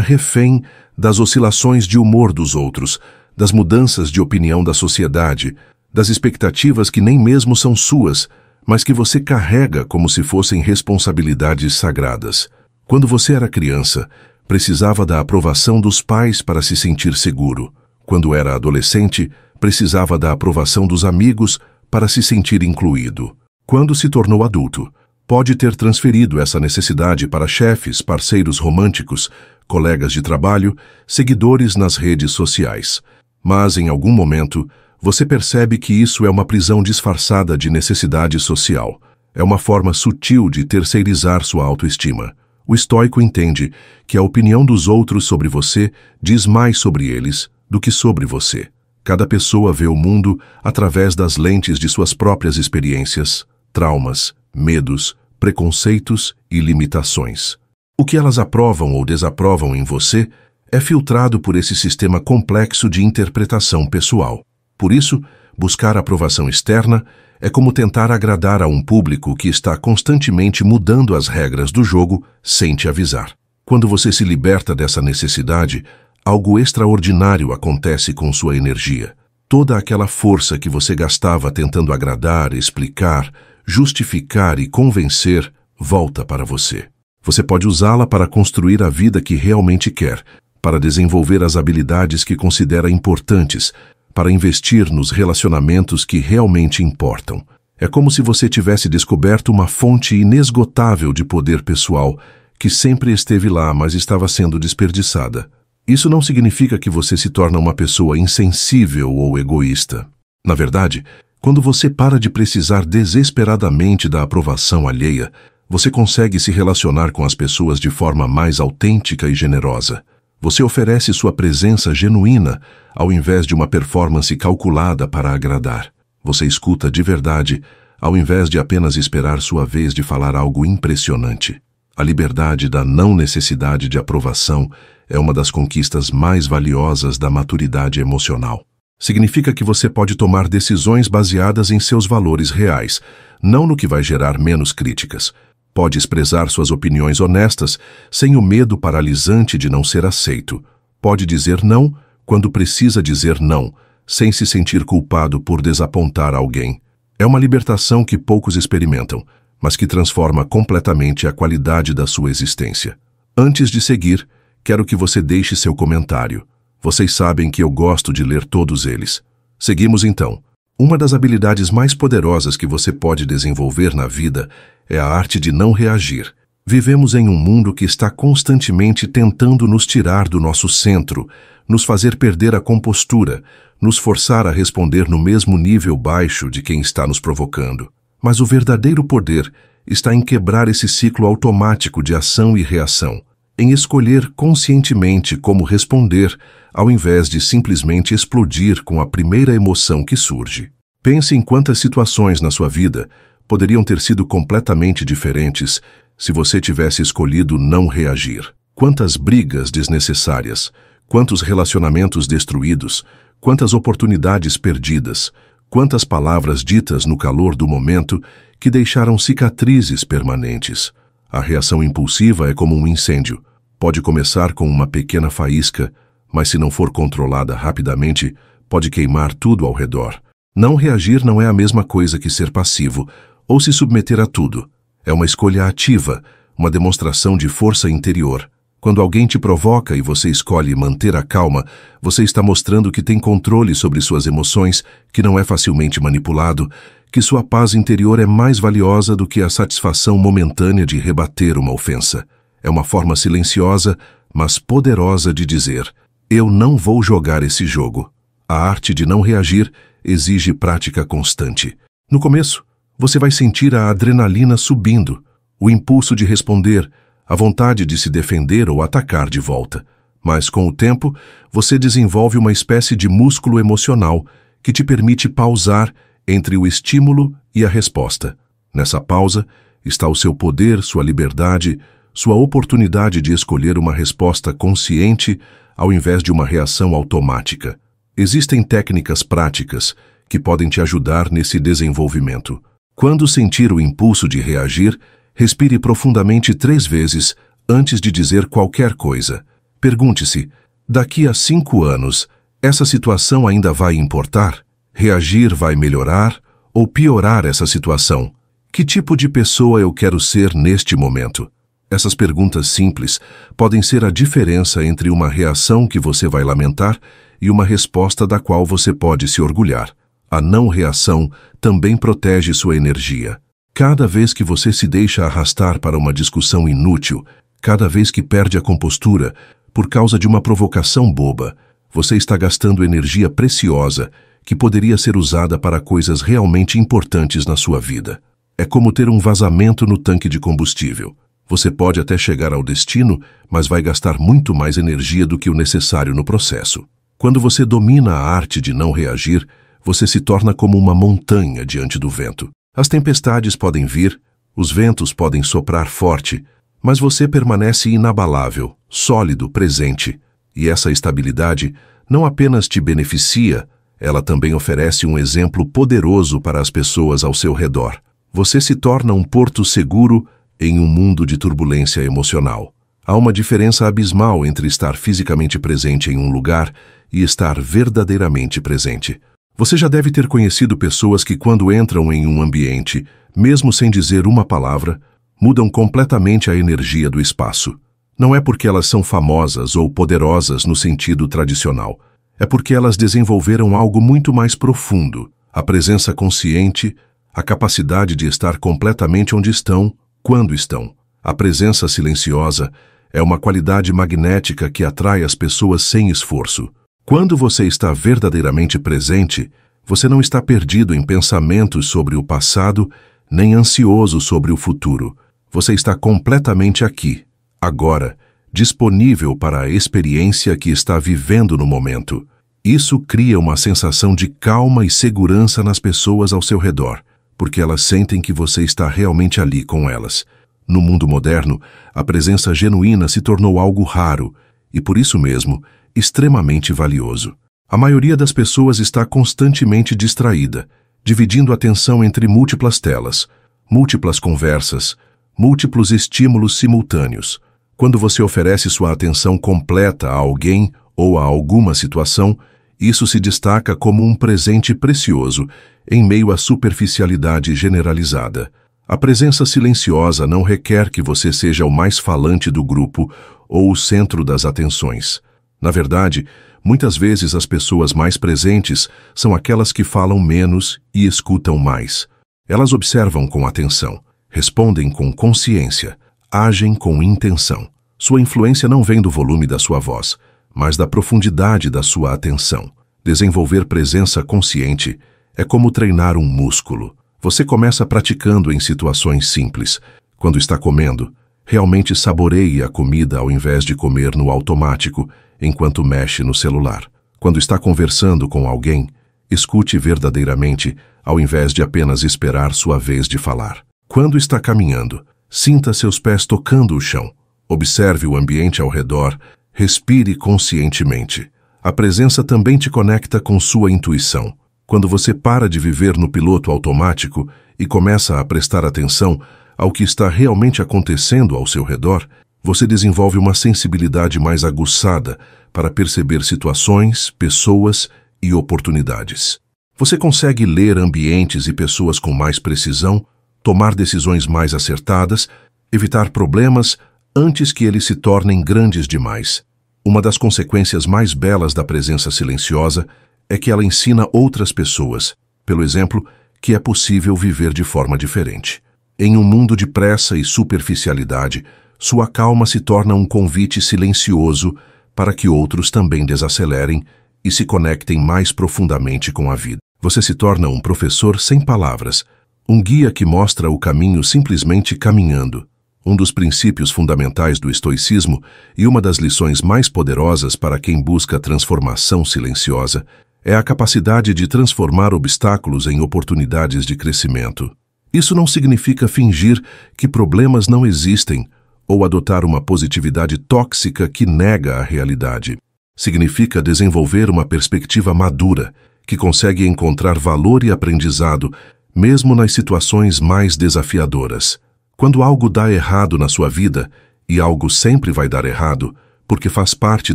[SPEAKER 1] refém das oscilações de humor dos outros, das mudanças de opinião da sociedade, das expectativas que nem mesmo são suas, mas que você carrega como se fossem responsabilidades sagradas. Quando você era criança, precisava da aprovação dos pais para se sentir seguro. Quando era adolescente, precisava da aprovação dos amigos para se sentir incluído. Quando se tornou adulto, pode ter transferido essa necessidade para chefes, parceiros românticos, colegas de trabalho, seguidores nas redes sociais. Mas, em algum momento, você percebe que isso é uma prisão disfarçada de necessidade social. É uma forma sutil de terceirizar sua autoestima. O estoico entende que a opinião dos outros sobre você diz mais sobre eles do que sobre você. Cada pessoa vê o mundo através das lentes de suas próprias experiências, traumas, medos, preconceitos e limitações. O que elas aprovam ou desaprovam em você é filtrado por esse sistema complexo de interpretação pessoal. Por isso, buscar aprovação externa é como tentar agradar a um público que está constantemente mudando as regras do jogo sem te avisar. Quando você se liberta dessa necessidade, algo extraordinário acontece com sua energia. Toda aquela força que você gastava tentando agradar, explicar, justificar e convencer volta para você. Você pode usá-la para construir a vida que realmente quer, para desenvolver as habilidades que considera importantes, para investir nos relacionamentos que realmente importam. É como se você tivesse descoberto uma fonte inesgotável de poder pessoal que sempre esteve lá, mas estava sendo desperdiçada. Isso não significa que você se torna uma pessoa insensível ou egoísta. Na verdade, quando você para de precisar desesperadamente da aprovação alheia, você consegue se relacionar com as pessoas de forma mais autêntica e generosa. Você oferece sua presença genuína, ao invés de uma performance calculada para agradar. Você escuta de verdade, ao invés de apenas esperar sua vez de falar algo impressionante. A liberdade da não necessidade de aprovação é uma das conquistas mais valiosas da maturidade emocional. Significa que você pode tomar decisões baseadas em seus valores reais, não no que vai gerar menos críticas. Pode expressar suas opiniões honestas, sem o medo paralisante de não ser aceito. Pode dizer não quando precisa dizer não, sem se sentir culpado por desapontar alguém. É uma libertação que poucos experimentam, mas que transforma completamente a qualidade da sua existência. Antes de seguir, quero que você deixe seu comentário. Vocês sabem que eu gosto de ler todos eles. Seguimos então. Uma das habilidades mais poderosas que você pode desenvolver na vida é a arte de não reagir. Vivemos em um mundo que está constantemente tentando nos tirar do nosso centro, nos fazer perder a compostura, nos forçar a responder no mesmo nível baixo de quem está nos provocando. Mas o verdadeiro poder está em quebrar esse ciclo automático de ação e reação, em escolher conscientemente como responder, ao invés de simplesmente explodir com a primeira emoção que surge. Pense em quantas situações na sua vida poderiam ter sido completamente diferentes se você tivesse escolhido não reagir. Quantas brigas desnecessárias, quantos relacionamentos destruídos, quantas oportunidades perdidas, quantas palavras ditas no calor do momento que deixaram cicatrizes permanentes. A reação impulsiva é como um incêndio. Pode começar com uma pequena faísca, mas se não for controlada rapidamente, pode queimar tudo ao redor. Não reagir não é a mesma coisa que ser passivo ou se submeter a tudo. É uma escolha ativa, uma demonstração de força interior. Quando alguém te provoca e você escolhe manter a calma, você está mostrando que tem controle sobre suas emoções, que não é facilmente manipulado, que sua paz interior é mais valiosa do que a satisfação momentânea de rebater uma ofensa. É uma forma silenciosa, mas poderosa de dizer: eu não vou jogar esse jogo. A arte de não reagir exige prática constante. No começo, você vai sentir a adrenalina subindo, o impulso de responder, a vontade de se defender ou atacar de volta. Mas, com o tempo, você desenvolve uma espécie de músculo emocional que te permite pausar entre o estímulo e a resposta. Nessa pausa está o seu poder, sua liberdade, sua oportunidade de escolher uma resposta consciente ao invés de uma reação automática. Existem técnicas práticas que podem te ajudar nesse desenvolvimento. Quando sentir o impulso de reagir, respire profundamente 3 vezes antes de dizer qualquer coisa. Pergunte-se: daqui a 5 anos, essa situação ainda vai importar? Reagir vai melhorar ou piorar essa situação? Que tipo de pessoa eu quero ser neste momento? Essas perguntas simples podem ser a diferença entre uma reação que você vai lamentar e uma resposta da qual você pode se orgulhar. A não-reação também protege sua energia. Cada vez que você se deixa arrastar para uma discussão inútil, cada vez que perde a compostura por causa de uma provocação boba, você está gastando energia preciosa que poderia ser usada para coisas realmente importantes na sua vida. É como ter um vazamento no tanque de combustível. Você pode até chegar ao destino, mas vai gastar muito mais energia do que o necessário no processo. Quando você domina a arte de não reagir, você se torna como uma montanha diante do vento. As tempestades podem vir, os ventos podem soprar forte, mas você permanece inabalável, sólido, presente. E essa estabilidade não apenas te beneficia, ela também oferece um exemplo poderoso para as pessoas ao seu redor. Você se torna um porto seguro em um mundo de turbulência emocional. Há uma diferença abismal entre estar fisicamente presente em um lugar e estar verdadeiramente presente. Você já deve ter conhecido pessoas que, quando entram em um ambiente, mesmo sem dizer uma palavra, mudam completamente a energia do espaço. Não é porque elas são famosas ou poderosas no sentido tradicional. É porque elas desenvolveram algo muito mais profundo: a presença consciente, a capacidade de estar completamente onde estão, quando estão. A presença silenciosa é uma qualidade magnética que atrai as pessoas sem esforço. Quando você está verdadeiramente presente, você não está perdido em pensamentos sobre o passado, nem ansioso sobre o futuro. Você está completamente aqui, agora, disponível para a experiência que está vivendo no momento. Isso cria uma sensação de calma e segurança nas pessoas ao seu redor, porque elas sentem que você está realmente ali com elas. No mundo moderno, a presença genuína se tornou algo raro e, por isso mesmo, extremamente valioso. A maioria das pessoas está constantemente distraída, dividindo a atenção entre múltiplas telas, múltiplas conversas, múltiplos estímulos simultâneos. Quando você oferece sua atenção completa a alguém ou a alguma situação, isso se destaca como um presente precioso em meio à superficialidade generalizada. A presença silenciosa não requer que você seja o mais falante do grupo ou o centro das atenções. Na verdade, muitas vezes as pessoas mais presentes são aquelas que falam menos e escutam mais. Elas observam com atenção, respondem com consciência, agem com intenção. Sua influência não vem do volume da sua voz, mas da profundidade da sua atenção. Desenvolver presença consciente é como treinar um músculo. Você começa praticando em situações simples. Quando está comendo, realmente saboreie a comida ao invés de comer no automático enquanto mexe no celular. Quando está conversando com alguém, escute verdadeiramente ao invés de apenas esperar sua vez de falar. Quando está caminhando, sinta seus pés tocando o chão. Observe o ambiente ao redor, respire conscientemente. A presença também te conecta com sua intuição. Quando você para de viver no piloto automático e começa a prestar atenção ao que está realmente acontecendo ao seu redor, você desenvolve uma sensibilidade mais aguçada para perceber situações, pessoas e oportunidades. Você consegue ler ambientes e pessoas com mais precisão, tomar decisões mais acertadas, evitar problemas antes que eles se tornem grandes demais. Uma das consequências mais belas da presença silenciosa é que ela ensina outras pessoas, pelo exemplo, que é possível viver de forma diferente. Em um mundo de pressa e superficialidade, sua calma se torna um convite silencioso para que outros também desacelerem e se conectem mais profundamente com a vida. Você se torna um professor sem palavras, um guia que mostra o caminho simplesmente caminhando. Um dos princípios fundamentais do estoicismo e uma das lições mais poderosas para quem busca transformação silenciosa é a capacidade de transformar obstáculos em oportunidades de crescimento. Isso não significa fingir que problemas não existem ou adotar uma positividade tóxica que nega a realidade. Significa desenvolver uma perspectiva madura, que consegue encontrar valor e aprendizado, mesmo nas situações mais desafiadoras. Quando algo dá errado na sua vida, e algo sempre vai dar errado, porque faz parte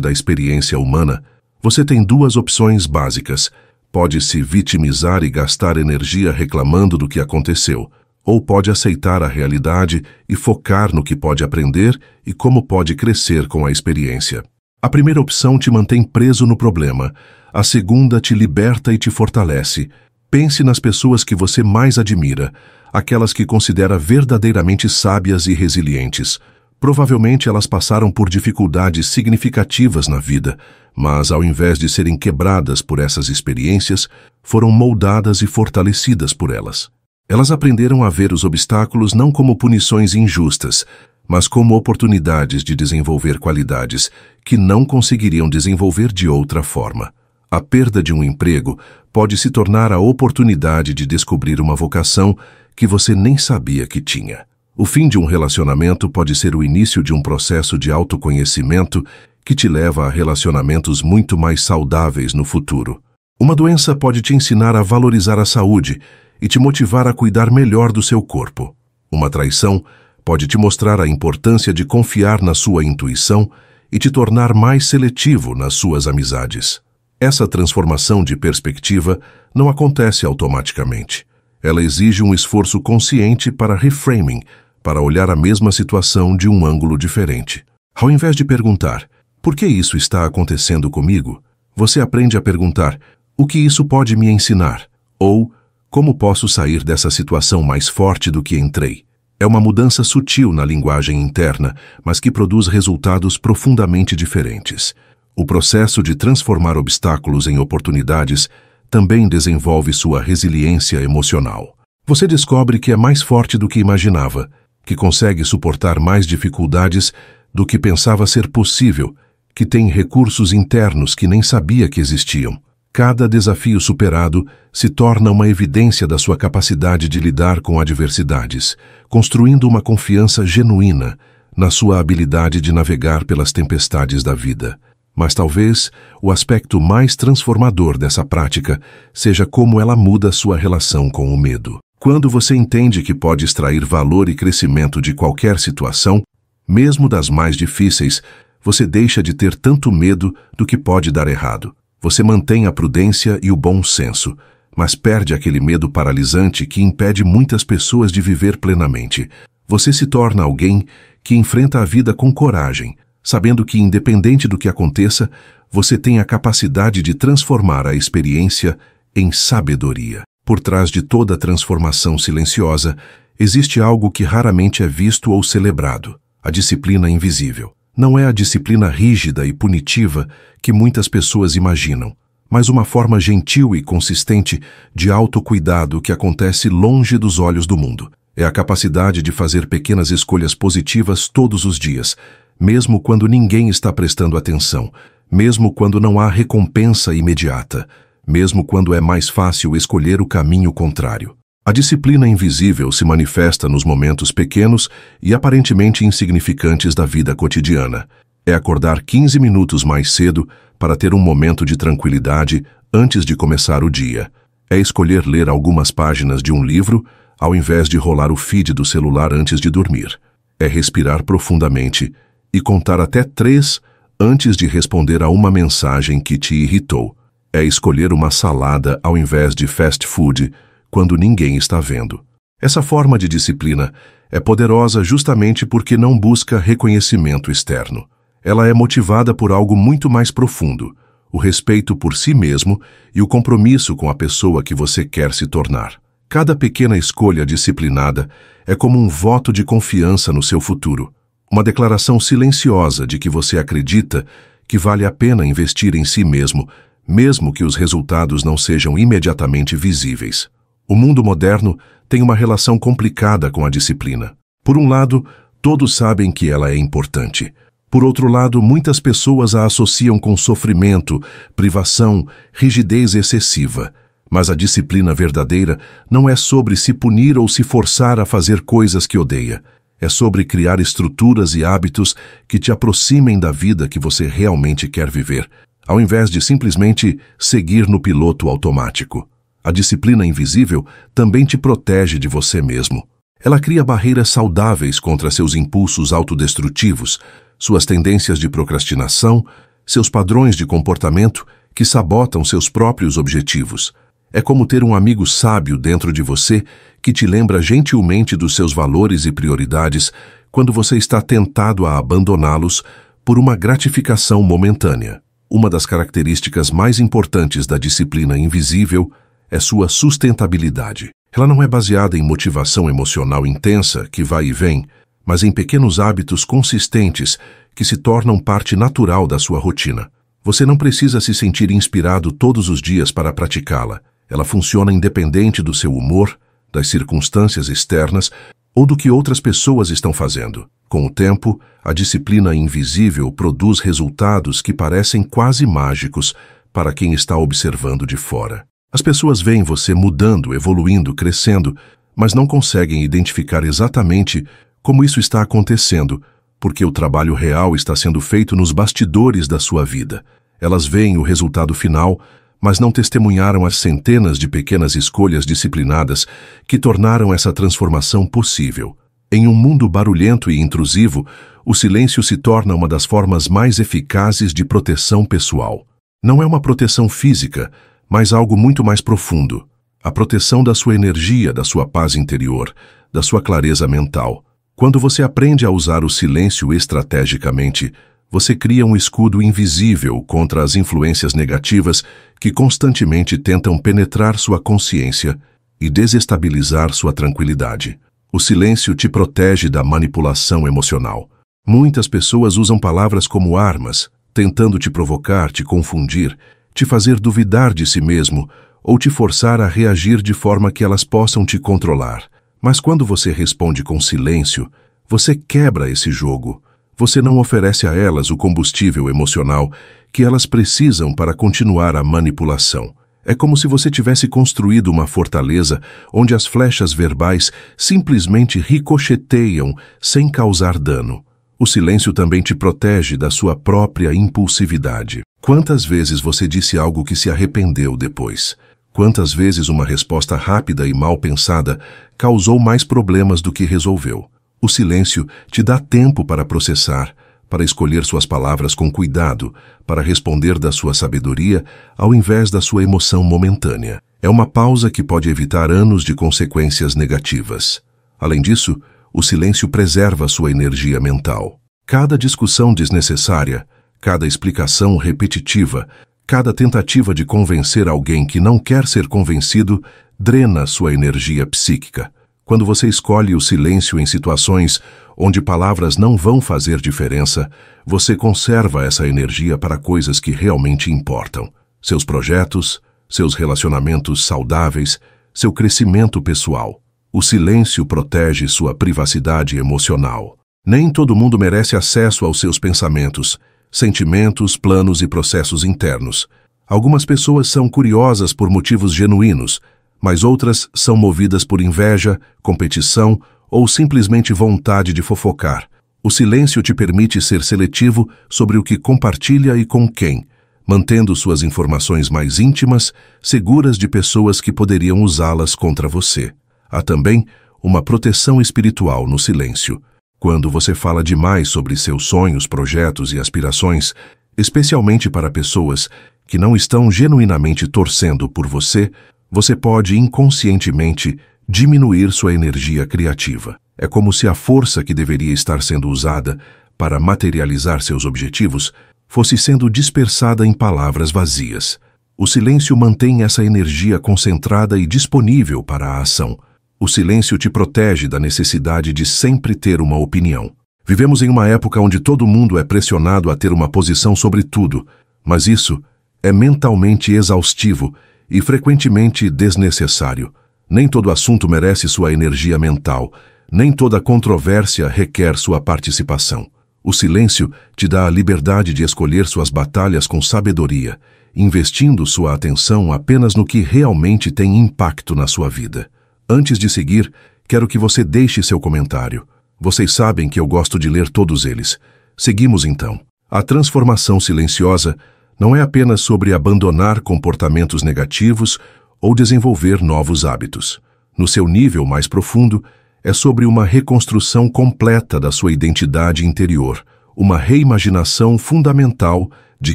[SPEAKER 1] da experiência humana, você tem duas opções básicas. Pode se vitimizar e gastar energia reclamando do que aconteceu, ou pode aceitar a realidade e focar no que pode aprender e como pode crescer com a experiência. A primeira opção te mantém preso no problema, a segunda te liberta e te fortalece. Pense nas pessoas que você mais admira, aquelas que considera verdadeiramente sábias e resilientes. Provavelmente elas passaram por dificuldades significativas na vida, mas ao invés de serem quebradas por essas experiências, foram moldadas e fortalecidas por elas. Elas aprenderam a ver os obstáculos não como punições injustas, mas como oportunidades de desenvolver qualidades que não conseguiriam desenvolver de outra forma. A perda de um emprego pode se tornar a oportunidade de descobrir uma vocação que você nem sabia que tinha. O fim de um relacionamento pode ser o início de um processo de autoconhecimento que te leva a relacionamentos muito mais saudáveis no futuro. Uma doença pode te ensinar a valorizar a saúde e te motivar a cuidar melhor do seu corpo. Uma traição pode te mostrar a importância de confiar na sua intuição e te tornar mais seletivo nas suas amizades. Essa transformação de perspectiva não acontece automaticamente. Ela exige um esforço consciente para reframing, para olhar a mesma situação de um ângulo diferente. Ao invés de perguntar, por que isso está acontecendo comigo? Você aprende a perguntar, o que isso pode me ensinar? Ou, como posso sair dessa situação mais forte do que entrei? É uma mudança sutil na linguagem interna, mas que produz resultados profundamente diferentes. O processo de transformar obstáculos em oportunidades também desenvolve sua resiliência emocional. Você descobre que é mais forte do que imaginava, que consegue suportar mais dificuldades do que pensava ser possível, que tem recursos internos que nem sabia que existiam. Cada desafio superado se torna uma evidência da sua capacidade de lidar com adversidades, construindo uma confiança genuína na sua habilidade de navegar pelas tempestades da vida. Mas talvez o aspecto mais transformador dessa prática seja como ela muda sua relação com o medo. Quando você entende que pode extrair valor e crescimento de qualquer situação, mesmo das mais difíceis, você deixa de ter tanto medo do que pode dar errado. Você mantém a prudência e o bom senso, mas perde aquele medo paralisante que impede muitas pessoas de viver plenamente. Você se torna alguém que enfrenta a vida com coragem, sabendo que, independente do que aconteça, você tem a capacidade de transformar a experiência em sabedoria. Por trás de toda transformação silenciosa, existe algo que raramente é visto ou celebrado: a disciplina invisível. Não é a disciplina rígida e punitiva que muitas pessoas imaginam, mas uma forma gentil e consistente de autocuidado que acontece longe dos olhos do mundo. É a capacidade de fazer pequenas escolhas positivas todos os dias, mesmo quando ninguém está prestando atenção, mesmo quando não há recompensa imediata, mesmo quando é mais fácil escolher o caminho contrário. A disciplina invisível se manifesta nos momentos pequenos e aparentemente insignificantes da vida cotidiana. É acordar 15 minutos mais cedo para ter um momento de tranquilidade antes de começar o dia. É escolher ler algumas páginas de um livro ao invés de rolar o feed do celular antes de dormir. É respirar profundamente e contar até 3 antes de responder a uma mensagem que te irritou. É escolher uma salada ao invés de fast food quando ninguém está vendo. Essa forma de disciplina é poderosa justamente porque não busca reconhecimento externo. Ela é motivada por algo muito mais profundo: o respeito por si mesmo e o compromisso com a pessoa que você quer se tornar. Cada pequena escolha disciplinada é como um voto de confiança no seu futuro, uma declaração silenciosa de que você acredita que vale a pena investir em si mesmo, mesmo que os resultados não sejam imediatamente visíveis. O mundo moderno tem uma relação complicada com a disciplina. Por um lado, todos sabem que ela é importante. Por outro lado, muitas pessoas a associam com sofrimento, privação, rigidez excessiva. Mas a disciplina verdadeira não é sobre se punir ou se forçar a fazer coisas que odeia. É sobre criar estruturas e hábitos que te aproximem da vida que você realmente quer viver. ao invés de simplesmente seguir no piloto automático. A disciplina invisível também te protege de você mesmo. Ela cria barreiras saudáveis contra seus impulsos autodestrutivos, suas tendências de procrastinação, seus padrões de comportamento que sabotam seus próprios objetivos. É como ter um amigo sábio dentro de você que te lembra gentilmente dos seus valores e prioridades quando você está tentado a abandoná-los por uma gratificação momentânea. Uma das características mais importantes da disciplina invisível é sua sustentabilidade. Ela não é baseada em motivação emocional intensa que vai e vem, mas em pequenos hábitos consistentes que se tornam parte natural da sua rotina. Você não precisa se sentir inspirado todos os dias para praticá-la. Ela funciona independente do seu humor, das circunstâncias externas ou do que outras pessoas estão fazendo. Com o tempo, a disciplina invisível produz resultados que parecem quase mágicos para quem está observando de fora. As pessoas veem você mudando, evoluindo, crescendo, mas não conseguem identificar exatamente como isso está acontecendo, porque o trabalho real está sendo feito nos bastidores da sua vida. Elas veem o resultado final, mas não testemunharam as centenas de pequenas escolhas disciplinadas que tornaram essa transformação possível. Em um mundo barulhento e intrusivo, o silêncio se torna uma das formas mais eficazes de proteção pessoal. Não é uma proteção física, mas algo muito mais profundo. A proteção da sua energia, da sua paz interior, da sua clareza mental. Quando você aprende a usar o silêncio estrategicamente, você cria um escudo invisível contra as influências negativas que constantemente tentam penetrar sua consciência e desestabilizar sua tranquilidade. O silêncio te protege da manipulação emocional. Muitas pessoas usam palavras como armas, tentando te provocar, te confundir, te fazer duvidar de si mesmo ou te forçar a reagir de forma que elas possam te controlar. Mas quando você responde com silêncio, você quebra esse jogo. Você não oferece a elas o combustível emocional que elas precisam para continuar a manipulação. É como se você tivesse construído uma fortaleza onde as flechas verbais simplesmente ricocheteiam sem causar dano. O silêncio também te protege da sua própria impulsividade. Quantas vezes você disse algo que se arrependeu depois? Quantas vezes uma resposta rápida e mal pensada causou mais problemas do que resolveu? O silêncio te dá tempo para processar, para escolher suas palavras com cuidado, para responder da sua sabedoria ao invés da sua emoção momentânea. É uma pausa que pode evitar anos de consequências negativas. Além disso, o silêncio preserva sua energia mental. Cada discussão desnecessária, cada explicação repetitiva, cada tentativa de convencer alguém que não quer ser convencido drena sua energia psíquica. Quando você escolhe o silêncio em situações onde palavras não vão fazer diferença, você conserva essa energia para coisas que realmente importam. Seus projetos, seus relacionamentos saudáveis, seu crescimento pessoal. O silêncio protege sua privacidade emocional. Nem todo mundo merece acesso aos seus pensamentos, sentimentos, planos e processos internos. Algumas pessoas são curiosas por motivos genuínos, mas outras são movidas por inveja, competição ou simplesmente vontade de fofocar. O silêncio te permite ser seletivo sobre o que compartilha e com quem, mantendo suas informações mais íntimas, seguras de pessoas que poderiam usá-las contra você. Há também uma proteção espiritual no silêncio. Quando você fala demais sobre seus sonhos, projetos e aspirações, especialmente para pessoas que não estão genuinamente torcendo por você, você pode inconscientemente diminuir sua energia criativa. É como se a força que deveria estar sendo usada para materializar seus objetivos fosse sendo dispersada em palavras vazias. O silêncio mantém essa energia concentrada e disponível para a ação. O silêncio te protege da necessidade de sempre ter uma opinião. Vivemos em uma época onde todo mundo é pressionado a ter uma posição sobre tudo, mas isso é mentalmente exaustivo e frequentemente desnecessário. Nem todo assunto merece sua energia mental, nem toda controvérsia requer sua participação. O silêncio te dá a liberdade de escolher suas batalhas com sabedoria, investindo sua atenção apenas no que realmente tem impacto na sua vida. Antes de seguir, quero que você deixe seu comentário. Vocês sabem que eu gosto de ler todos eles. Seguimos então. A transformação silenciosa Não é apenas sobre abandonar comportamentos negativos ou desenvolver novos hábitos. No seu nível mais profundo, é sobre uma reconstrução completa da sua identidade interior, uma reimaginação fundamental de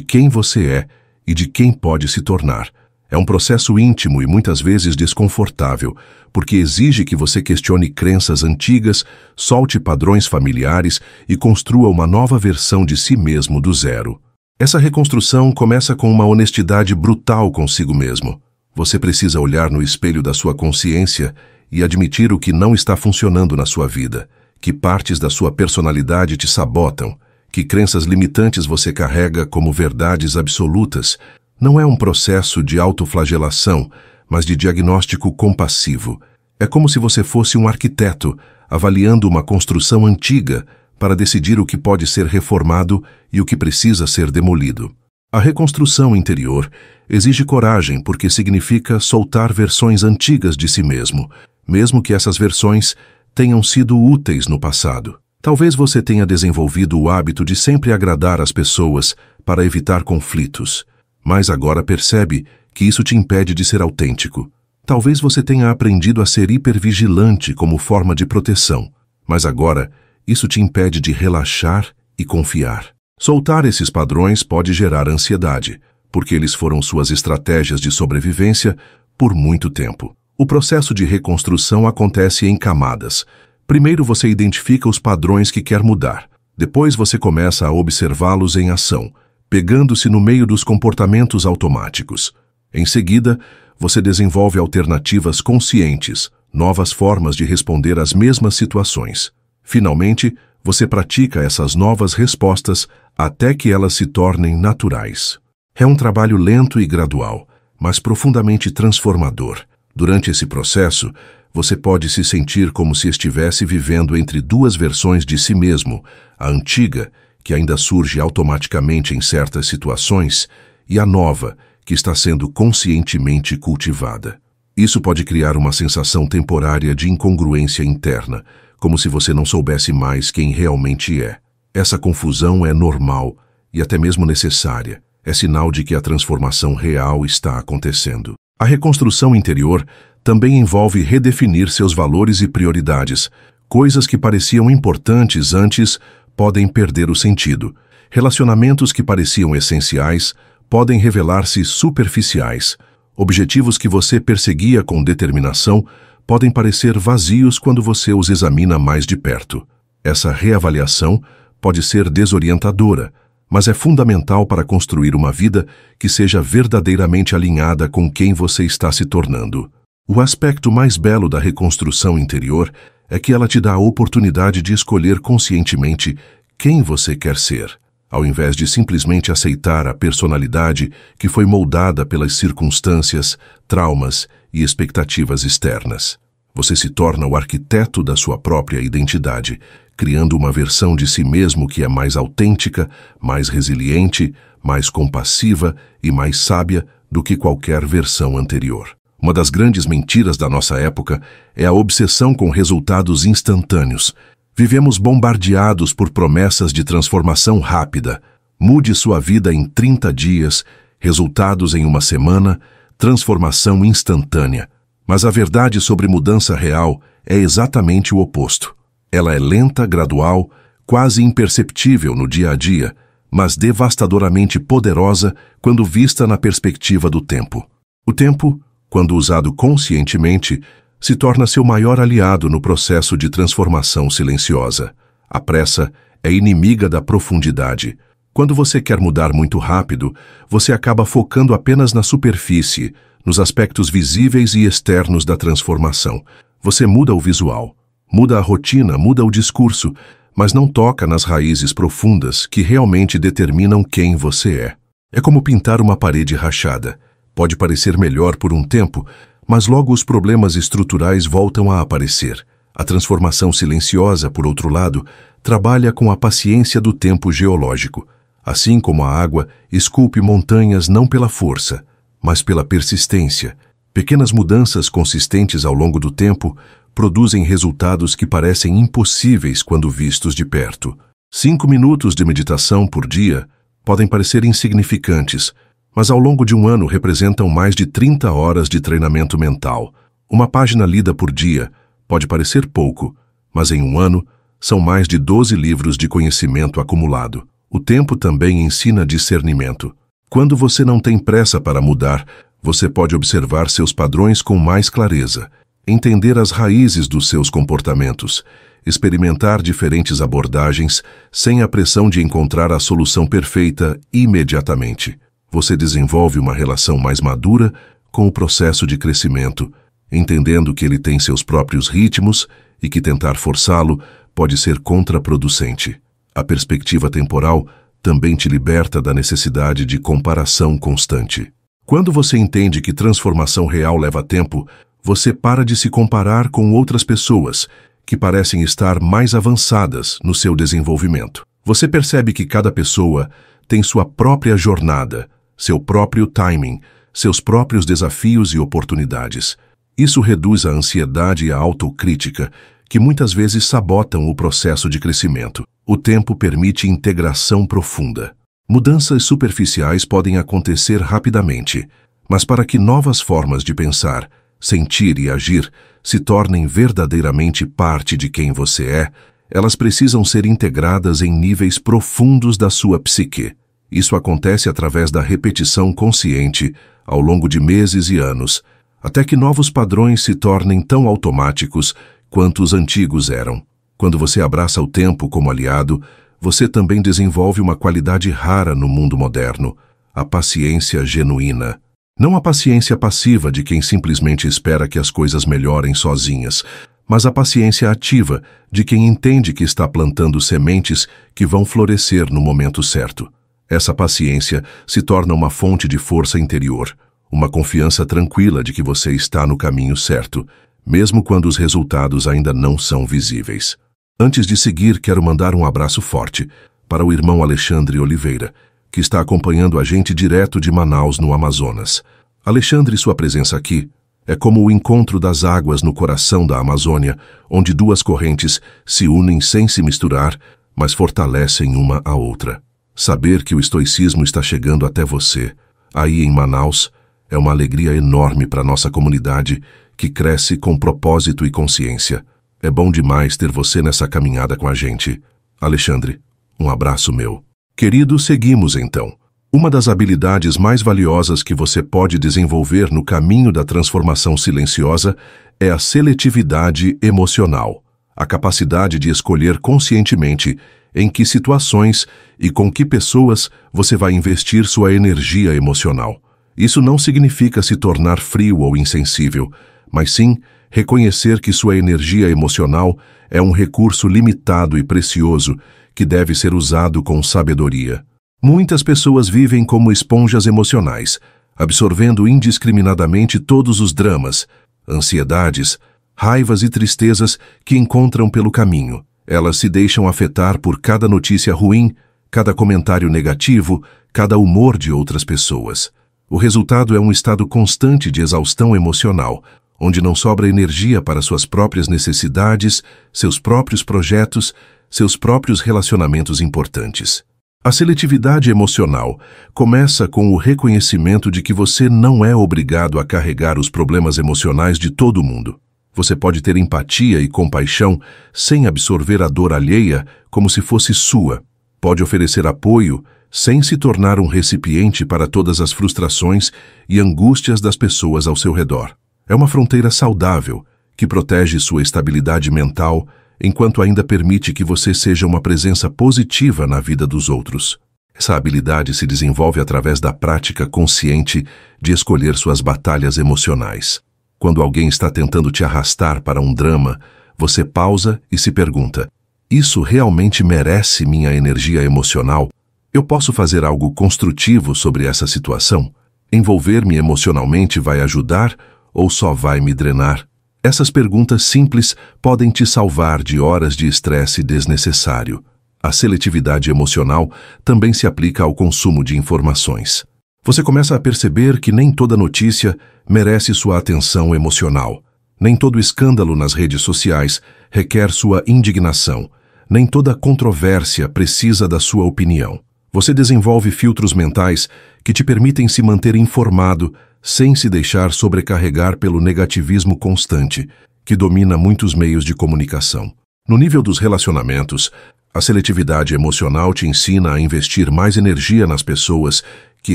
[SPEAKER 1] quem você é e de quem pode se tornar. É um processo íntimo e muitas vezes desconfortável, porque exige que você questione crenças antigas, solte padrões familiares e construa uma nova versão de si mesmo do zero. Essa reconstrução começa com uma honestidade brutal consigo mesmo. Você precisa olhar no espelho da sua consciência e admitir o que não está funcionando na sua vida, que partes da sua personalidade te sabotam, que crenças limitantes você carrega como verdades absolutas. Não é um processo de autoflagelação, mas de diagnóstico compassivo. É como se você fosse um arquiteto avaliando uma construção antiga para decidir o que pode ser reformado e o que precisa ser demolido. A reconstrução interior exige coragem porque significa soltar versões antigas de si mesmo, mesmo que essas versões tenham sido úteis no passado. Talvez você tenha desenvolvido o hábito de sempre agradar as pessoas para evitar conflitos, mas agora percebe que isso te impede de ser autêntico. Talvez você tenha aprendido a ser hipervigilante como forma de proteção, mas agora isso te impede de relaxar e confiar. Soltar esses padrões pode gerar ansiedade, porque eles foram suas estratégias de sobrevivência por muito tempo. O processo de reconstrução acontece em camadas. Primeiro você identifica os padrões que quer mudar. Depois você começa a observá-los em ação, pegando-se no meio dos comportamentos automáticos. Em seguida, você desenvolve alternativas conscientes, novas formas de responder às mesmas situações. Finalmente, você pratica essas novas respostas até que elas se tornem naturais. É um trabalho lento e gradual, mas profundamente transformador. Durante esse processo, você pode se sentir como se estivesse vivendo entre duas versões de si mesmo, a antiga, que ainda surge automaticamente em certas situações, e a nova, que está sendo conscientemente cultivada. Isso pode criar uma sensação temporária de incongruência interna, como se você não soubesse mais quem realmente é. Essa confusão é normal e até mesmo necessária. É sinal de que a transformação real está acontecendo. A reconstrução interior também envolve redefinir seus valores e prioridades. Coisas que pareciam importantes antes podem perder o sentido. Relacionamentos que pareciam essenciais podem revelar-se superficiais. Objetivos que você perseguia com determinação podem parecer vazios quando você os examina mais de perto. Essa reavaliação pode ser desorientadora, mas é fundamental para construir uma vida que seja verdadeiramente alinhada com quem você está se tornando. O aspecto mais belo da reconstrução interior é que ela te dá a oportunidade de escolher conscientemente quem você quer ser, ao invés de simplesmente aceitar a personalidade que foi moldada pelas circunstâncias, traumas e expectativas externas. Você se torna o arquiteto da sua própria identidade, criando uma versão de si mesmo que é mais autêntica, mais resiliente, mais compassiva e mais sábia do que qualquer versão anterior. Uma das grandes mentiras da nossa época é a obsessão com resultados instantâneos. Vivemos bombardeados por promessas de transformação rápida. Mude sua vida em 30 dias, resultados em uma semana, transformação instantânea. Mas a verdade sobre mudança real é exatamente o oposto. Ela é lenta, gradual, quase imperceptível no dia a dia, mas devastadoramente poderosa quando vista na perspectiva do tempo. O tempo, quando usado conscientemente, se torna seu maior aliado no processo de transformação silenciosa. A pressa é inimiga da profundidade. Quando você quer mudar muito rápido, você acaba focando apenas na superfície, nos aspectos visíveis e externos da transformação. Você muda o visual, muda a rotina, muda o discurso, mas não toca nas raízes profundas que realmente determinam quem você é. É como pintar uma parede rachada. Pode parecer melhor por um tempo, mas logo os problemas estruturais voltam a aparecer. A transformação silenciosa, por outro lado, trabalha com a paciência do tempo geológico. Assim como a água esculpe montanhas não pela força, mas pela persistência. Pequenas mudanças consistentes ao longo do tempo produzem resultados que parecem impossíveis quando vistos de perto. 5 minutos de meditação por dia Podem parecer insignificantes, mas ao longo de um ano representam mais de 30 horas de treinamento mental. Uma página lida por dia pode parecer pouco, mas em um ano são mais de 12 livros de conhecimento acumulado. O tempo também ensina discernimento. Quando você não tem pressa para mudar, você pode observar seus padrões com mais clareza, entender as raízes dos seus comportamentos, experimentar diferentes abordagens sem a pressão de encontrar a solução perfeita imediatamente. Você desenvolve uma relação mais madura com o processo de crescimento, entendendo que ele tem seus próprios ritmos e que tentar forçá-lo pode ser contraproducente. A perspectiva temporal também te liberta da necessidade de comparação constante. Quando você entende que transformação real leva tempo, você para de se comparar com outras pessoas que parecem estar mais avançadas no seu desenvolvimento. Você percebe que cada pessoa tem sua própria jornada, seu próprio timing, seus próprios desafios e oportunidades. Isso reduz a ansiedade e a autocrítica, que muitas vezes sabotam o processo de crescimento. O tempo permite integração profunda. Mudanças superficiais podem acontecer rapidamente, mas para que novas formas de pensar, sentir e agir se tornem verdadeiramente parte de quem você é, elas precisam ser integradas em níveis profundos da sua psique. Isso acontece através da repetição consciente ao longo de meses e anos, até que novos padrões se tornem tão automáticos quanto os antigos eram. Quando você abraça o tempo como aliado, você também desenvolve uma qualidade rara no mundo moderno, a paciência genuína. Não a paciência passiva de quem simplesmente espera que as coisas melhorem sozinhas, mas a paciência ativa de quem entende que está plantando sementes que vão florescer no momento certo. Essa paciência se torna uma fonte de força interior, uma confiança tranquila de que você está no caminho certo, mesmo quando os resultados ainda não são visíveis. Antes de seguir, quero mandar um abraço forte para o irmão Alexandre Oliveira, que está acompanhando a gente direto de Manaus, no Amazonas. Alexandre, sua presença aqui é como o encontro das águas no coração da Amazônia, onde duas correntes se unem sem se misturar, mas fortalecem uma a outra. Saber que o estoicismo está chegando até você, aí em Manaus, é uma alegria enorme para nossa comunidade, que cresce com propósito e consciência. É bom demais ter você nessa caminhada com a gente. Alexandre, um abraço meu. Querido, seguimos então. Uma das habilidades mais valiosas que você pode desenvolver no caminho da transformação silenciosa é a seletividade emocional, a capacidade de escolher conscientemente em que situações e com que pessoas você vai investir sua energia emocional. Isso não significa se tornar frio ou insensível, mas sim reconhecer que sua energia emocional é um recurso limitado e precioso que deve ser usado com sabedoria. Muitas pessoas vivem como esponjas emocionais, absorvendo indiscriminadamente todos os dramas, ansiedades, raivas e tristezas que encontram pelo caminho. Elas se deixam afetar por cada notícia ruim, cada comentário negativo, cada humor de outras pessoas. O resultado é um estado constante de exaustão emocional, onde não sobra energia para suas próprias necessidades, seus próprios projetos, seus próprios relacionamentos importantes. A seletividade emocional começa com o reconhecimento de que você não é obrigado a carregar os problemas emocionais de todo mundo. Você pode ter empatia e compaixão sem absorver a dor alheia como se fosse sua. Pode oferecer apoio sem se tornar um recipiente para todas as frustrações e angústias das pessoas ao seu redor. É uma fronteira saudável que protege sua estabilidade mental enquanto ainda permite que você seja uma presença positiva na vida dos outros. Essa habilidade se desenvolve através da prática consciente de escolher suas batalhas emocionais. Quando alguém está tentando te arrastar para um drama, você pausa e se pergunta: isso realmente merece minha energia emocional? Eu posso fazer algo construtivo sobre essa situação? Envolver-me emocionalmente vai ajudar ou só vai me drenar? Essas perguntas simples podem te salvar de horas de estresse desnecessário. A seletividade emocional também se aplica ao consumo de informações. Você começa a perceber que nem toda notícia merece sua atenção emocional. Nem todo escândalo nas redes sociais requer sua indignação. Nem toda controvérsia precisa da sua opinião. Você desenvolve filtros mentais que te permitem se manter informado sem se deixar sobrecarregar pelo negativismo constante, que domina muitos meios de comunicação. No nível dos relacionamentos, a seletividade emocional te ensina a investir mais energia nas pessoas que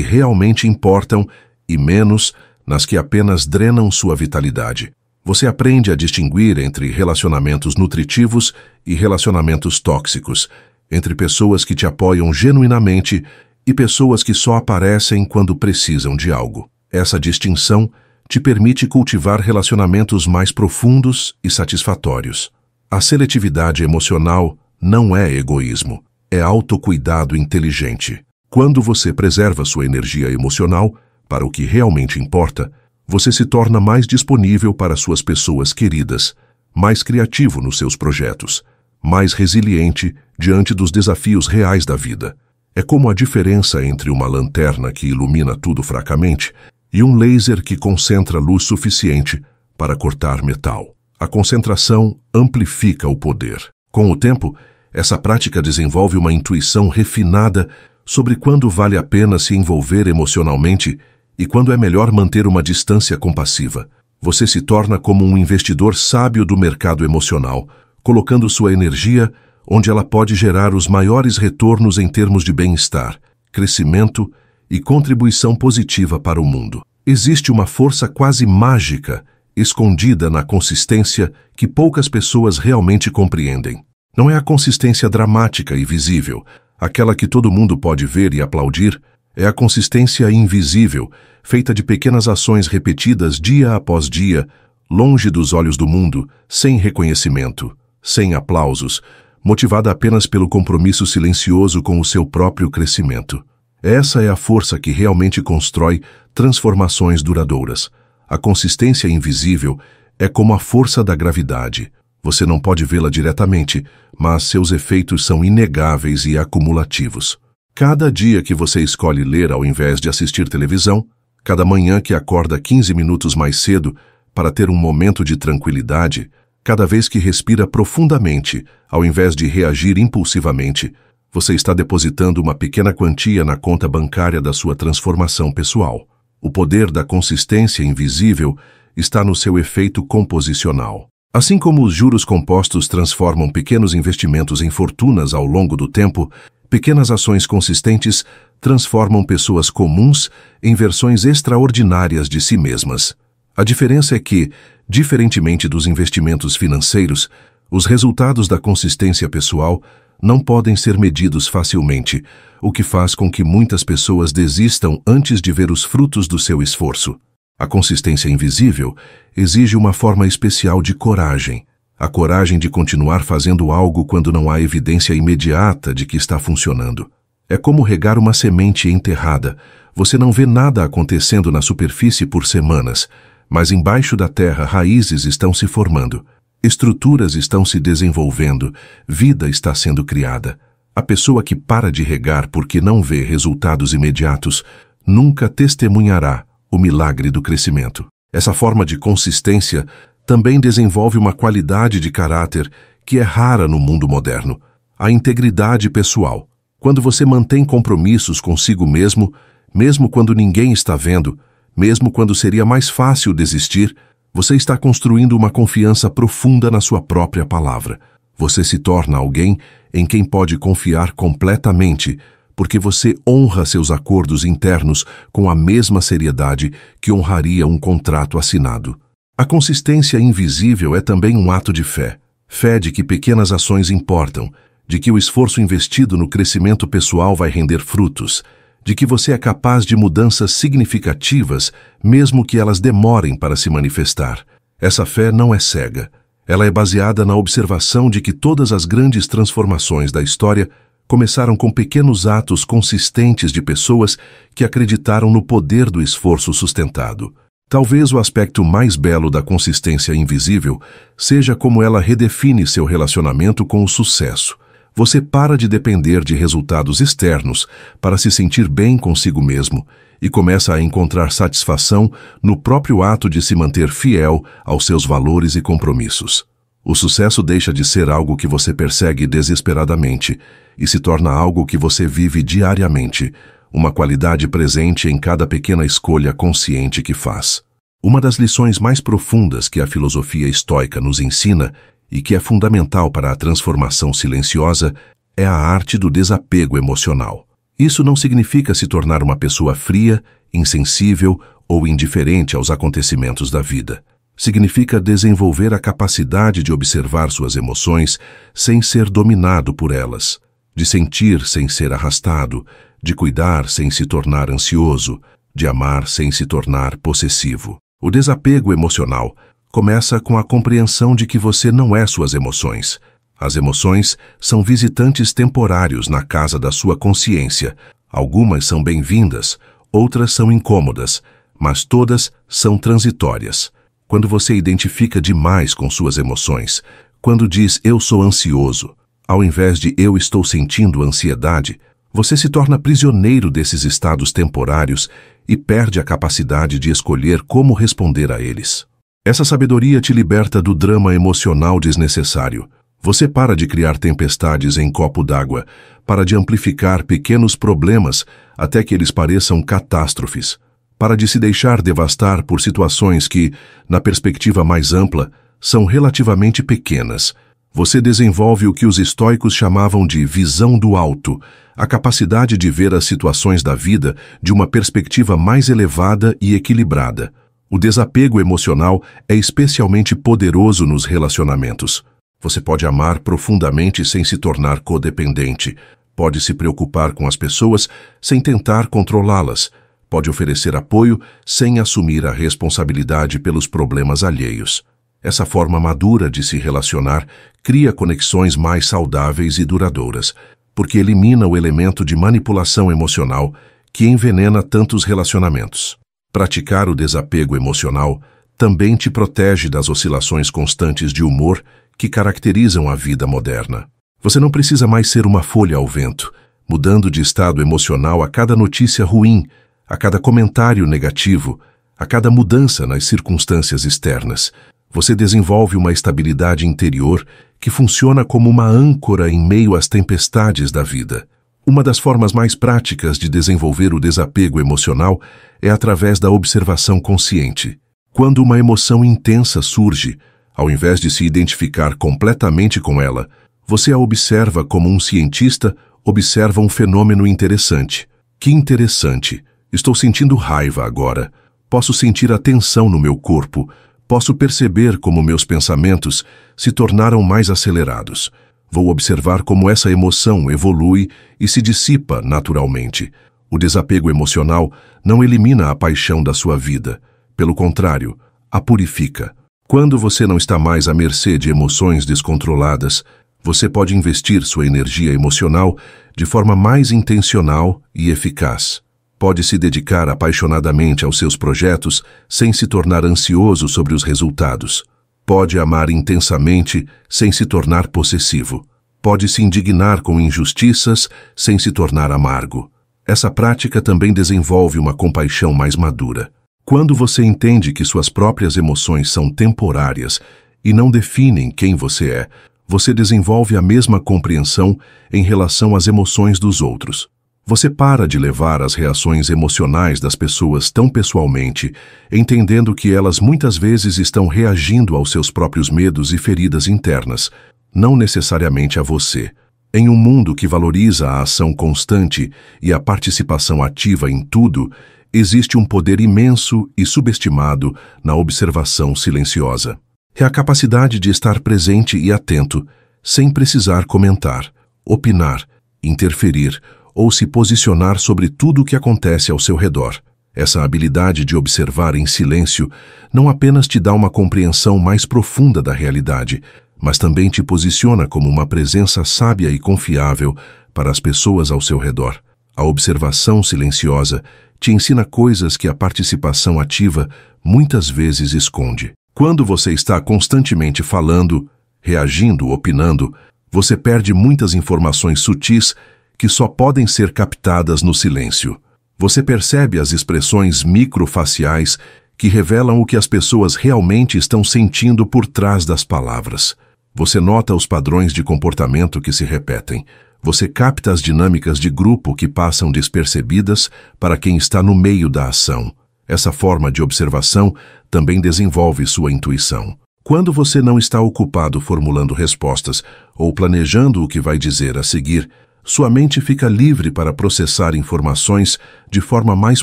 [SPEAKER 1] realmente importam e menos nas que apenas drenam sua vitalidade. Você aprende a distinguir entre relacionamentos nutritivos e relacionamentos tóxicos, entre pessoas que te apoiam genuinamente e pessoas que só aparecem quando precisam de algo. Essa distinção te permite cultivar relacionamentos mais profundos e satisfatórios. A seletividade emocional não é egoísmo, é autocuidado inteligente. Quando você preserva sua energia emocional para o que realmente importa, você se torna mais disponível para suas pessoas queridas, mais criativo nos seus projetos, mais resiliente diante dos desafios reais da vida. É como a diferença entre uma lanterna que ilumina tudo fracamente e um laser que concentra luz suficiente para cortar metal. A concentração amplifica o poder. Com o tempo, essa prática desenvolve uma intuição refinada sobre quando vale a pena se envolver emocionalmente e quando é melhor manter uma distância compassiva. Você se torna como um investidor sábio do mercado emocional, colocando sua energia onde ela pode gerar os maiores retornos em termos de bem-estar, crescimento e contribuição positiva para o mundo. Existe uma força quase mágica escondida na consistência que poucas pessoas realmente compreendem. Não é a consistência dramática e visível, aquela que todo mundo pode ver e aplaudir, é a consistência invisível, feita de pequenas ações repetidas dia após dia, longe dos olhos do mundo, sem reconhecimento, sem aplausos, motivada apenas pelo compromisso silencioso com o seu próprio crescimento. Essa é a força que realmente constrói transformações duradouras. A consistência invisível é como a força da gravidade. Você não pode vê-la diretamente, mas seus efeitos são inegáveis e acumulativos. Cada dia que você escolhe ler ao invés de assistir televisão, cada manhã que acorda 15 minutos mais cedo para ter um momento de tranquilidade, cada vez que respira profundamente, ao invés de reagir impulsivamente, você está depositando uma pequena quantia na conta bancária da sua transformação pessoal. O poder da consistência invisível está no seu efeito composicional. Assim como os juros compostos transformam pequenos investimentos em fortunas ao longo do tempo, pequenas ações consistentes transformam pessoas comuns em versões extraordinárias de si mesmas. A diferença é que, diferentemente dos investimentos financeiros, os resultados da consistência pessoal não podem ser medidos facilmente, o que faz com que muitas pessoas desistam antes de ver os frutos do seu esforço. A consistência invisível exige uma forma especial de coragem, a coragem de continuar fazendo algo quando não há evidência imediata de que está funcionando. É como regar uma semente enterrada. Você não vê nada acontecendo na superfície por semanas, mas embaixo da terra raízes estão se formando. Estruturas estão se desenvolvendo, vida está sendo criada. A pessoa que para de regar porque não vê resultados imediatos nunca testemunhará o milagre do crescimento. Essa forma de consistência também desenvolve uma qualidade de caráter que é rara no mundo moderno, a integridade pessoal. Quando você mantém compromissos consigo mesmo, mesmo quando ninguém está vendo, mesmo quando seria mais fácil desistir, você está construindo uma confiança profunda na sua própria palavra. Você se torna alguém em quem pode confiar completamente, porque você honra seus acordos internos com a mesma seriedade que honraria um contrato assinado. A consistência invisível é também um ato de fé. Fé de que pequenas ações importam, de que o esforço investido no crescimento pessoal vai render frutos, de que você é capaz de mudanças significativas, mesmo que elas demorem para se manifestar. Essa fé não é cega. Ela é baseada na observação de que todas as grandes transformações da história começaram com pequenos atos consistentes de pessoas que acreditaram no poder do esforço sustentado. Talvez o aspecto mais belo da consistência invisível seja como ela redefine seu relacionamento com o sucesso. Você para de depender de resultados externos para se sentir bem consigo mesmo e começa a encontrar satisfação no próprio ato de se manter fiel aos seus valores e compromissos. O sucesso deixa de ser algo que você persegue desesperadamente e se torna algo que você vive diariamente, uma qualidade presente em cada pequena escolha consciente que faz. Uma das lições mais profundas que a filosofia estoica nos ensina e que é fundamental para a transformação silenciosa é a arte do desapego emocional. Isso não significa se tornar uma pessoa fria, insensível ou indiferente aos acontecimentos da vida. Significa desenvolver a capacidade de observar suas emoções sem ser dominado por elas, de sentir sem ser arrastado, de cuidar sem se tornar ansioso, de amar sem se tornar possessivo. O desapego emocional começa com a compreensão de que você não é suas emoções. As emoções são visitantes temporários na casa da sua consciência. Algumas são bem-vindas, outras são incômodas, mas todas são transitórias. Quando você identifica demais com suas emoções, quando diz "eu sou ansioso", ao invés de "eu estou sentindo ansiedade", você se torna prisioneiro desses estados temporários e perde a capacidade de escolher como responder a eles. Essa sabedoria te liberta do drama emocional desnecessário. Você para de criar tempestades em copo d'água, para de amplificar pequenos problemas até que eles pareçam catástrofes. Para de se deixar devastar por situações que, na perspectiva mais ampla, são relativamente pequenas. Você desenvolve o que os estoicos chamavam de visão do alto, a capacidade de ver as situações da vida de uma perspectiva mais elevada e equilibrada. O desapego emocional é especialmente poderoso nos relacionamentos. Você pode amar profundamente sem se tornar codependente, pode se preocupar com as pessoas sem tentar controlá-las, pode oferecer apoio sem assumir a responsabilidade pelos problemas alheios. Essa forma madura de se relacionar cria conexões mais saudáveis e duradouras, porque elimina o elemento de manipulação emocional que envenena tantos relacionamentos. Praticar o desapego emocional também te protege das oscilações constantes de humor que caracterizam a vida moderna. Você não precisa mais ser uma folha ao vento, mudando de estado emocional a cada notícia ruim, a cada comentário negativo, a cada mudança nas circunstâncias externas. Você desenvolve uma estabilidade interior que funciona como uma âncora em meio às tempestades da vida. Uma das formas mais práticas de desenvolver o desapego emocional é através da observação consciente. Quando uma emoção intensa surge, ao invés de se identificar completamente com ela, você a observa como um cientista observa um fenômeno interessante. Que interessante! Estou sentindo raiva agora. Posso sentir a tensão no meu corpo. Posso perceber como meus pensamentos se tornaram mais acelerados. Vou observar como essa emoção evolui e se dissipa naturalmente. O desapego emocional não elimina a paixão da sua vida. Pelo contrário, a purifica. Quando você não está mais à mercê de emoções descontroladas, você pode investir sua energia emocional de forma mais intencional e eficaz. Pode se dedicar apaixonadamente aos seus projetos sem se tornar ansioso sobre os resultados. Pode amar intensamente sem se tornar possessivo. Pode se indignar com injustiças sem se tornar amargo. Essa prática também desenvolve uma compaixão mais madura. Quando você entende que suas próprias emoções são temporárias e não definem quem você é, você desenvolve a mesma compreensão em relação às emoções dos outros. Você para de levar as reações emocionais das pessoas tão pessoalmente, entendendo que elas muitas vezes estão reagindo aos seus próprios medos e feridas internas, não necessariamente a você. Em um mundo que valoriza a ação constante e a participação ativa em tudo, existe um poder imenso e subestimado na observação silenciosa. É a capacidade de estar presente e atento, sem precisar comentar, opinar, interferir ou se posicionar sobre tudo o que acontece ao seu redor. Essa habilidade de observar em silêncio não apenas te dá uma compreensão mais profunda da realidade, mas também te posiciona como uma presença sábia e confiável para as pessoas ao seu redor. A observação silenciosa te ensina coisas que a participação ativa muitas vezes esconde. Quando você está constantemente falando, reagindo, opinando, você perde muitas informações sutis que só podem ser captadas no silêncio. Você percebe as expressões microfaciais que revelam o que as pessoas realmente estão sentindo por trás das palavras. Você nota os padrões de comportamento que se repetem. Você capta as dinâmicas de grupo que passam despercebidas para quem está no meio da ação. Essa forma de observação também desenvolve sua intuição. Quando você não está ocupado formulando respostas ou planejando o que vai dizer a seguir, sua mente fica livre para processar informações de forma mais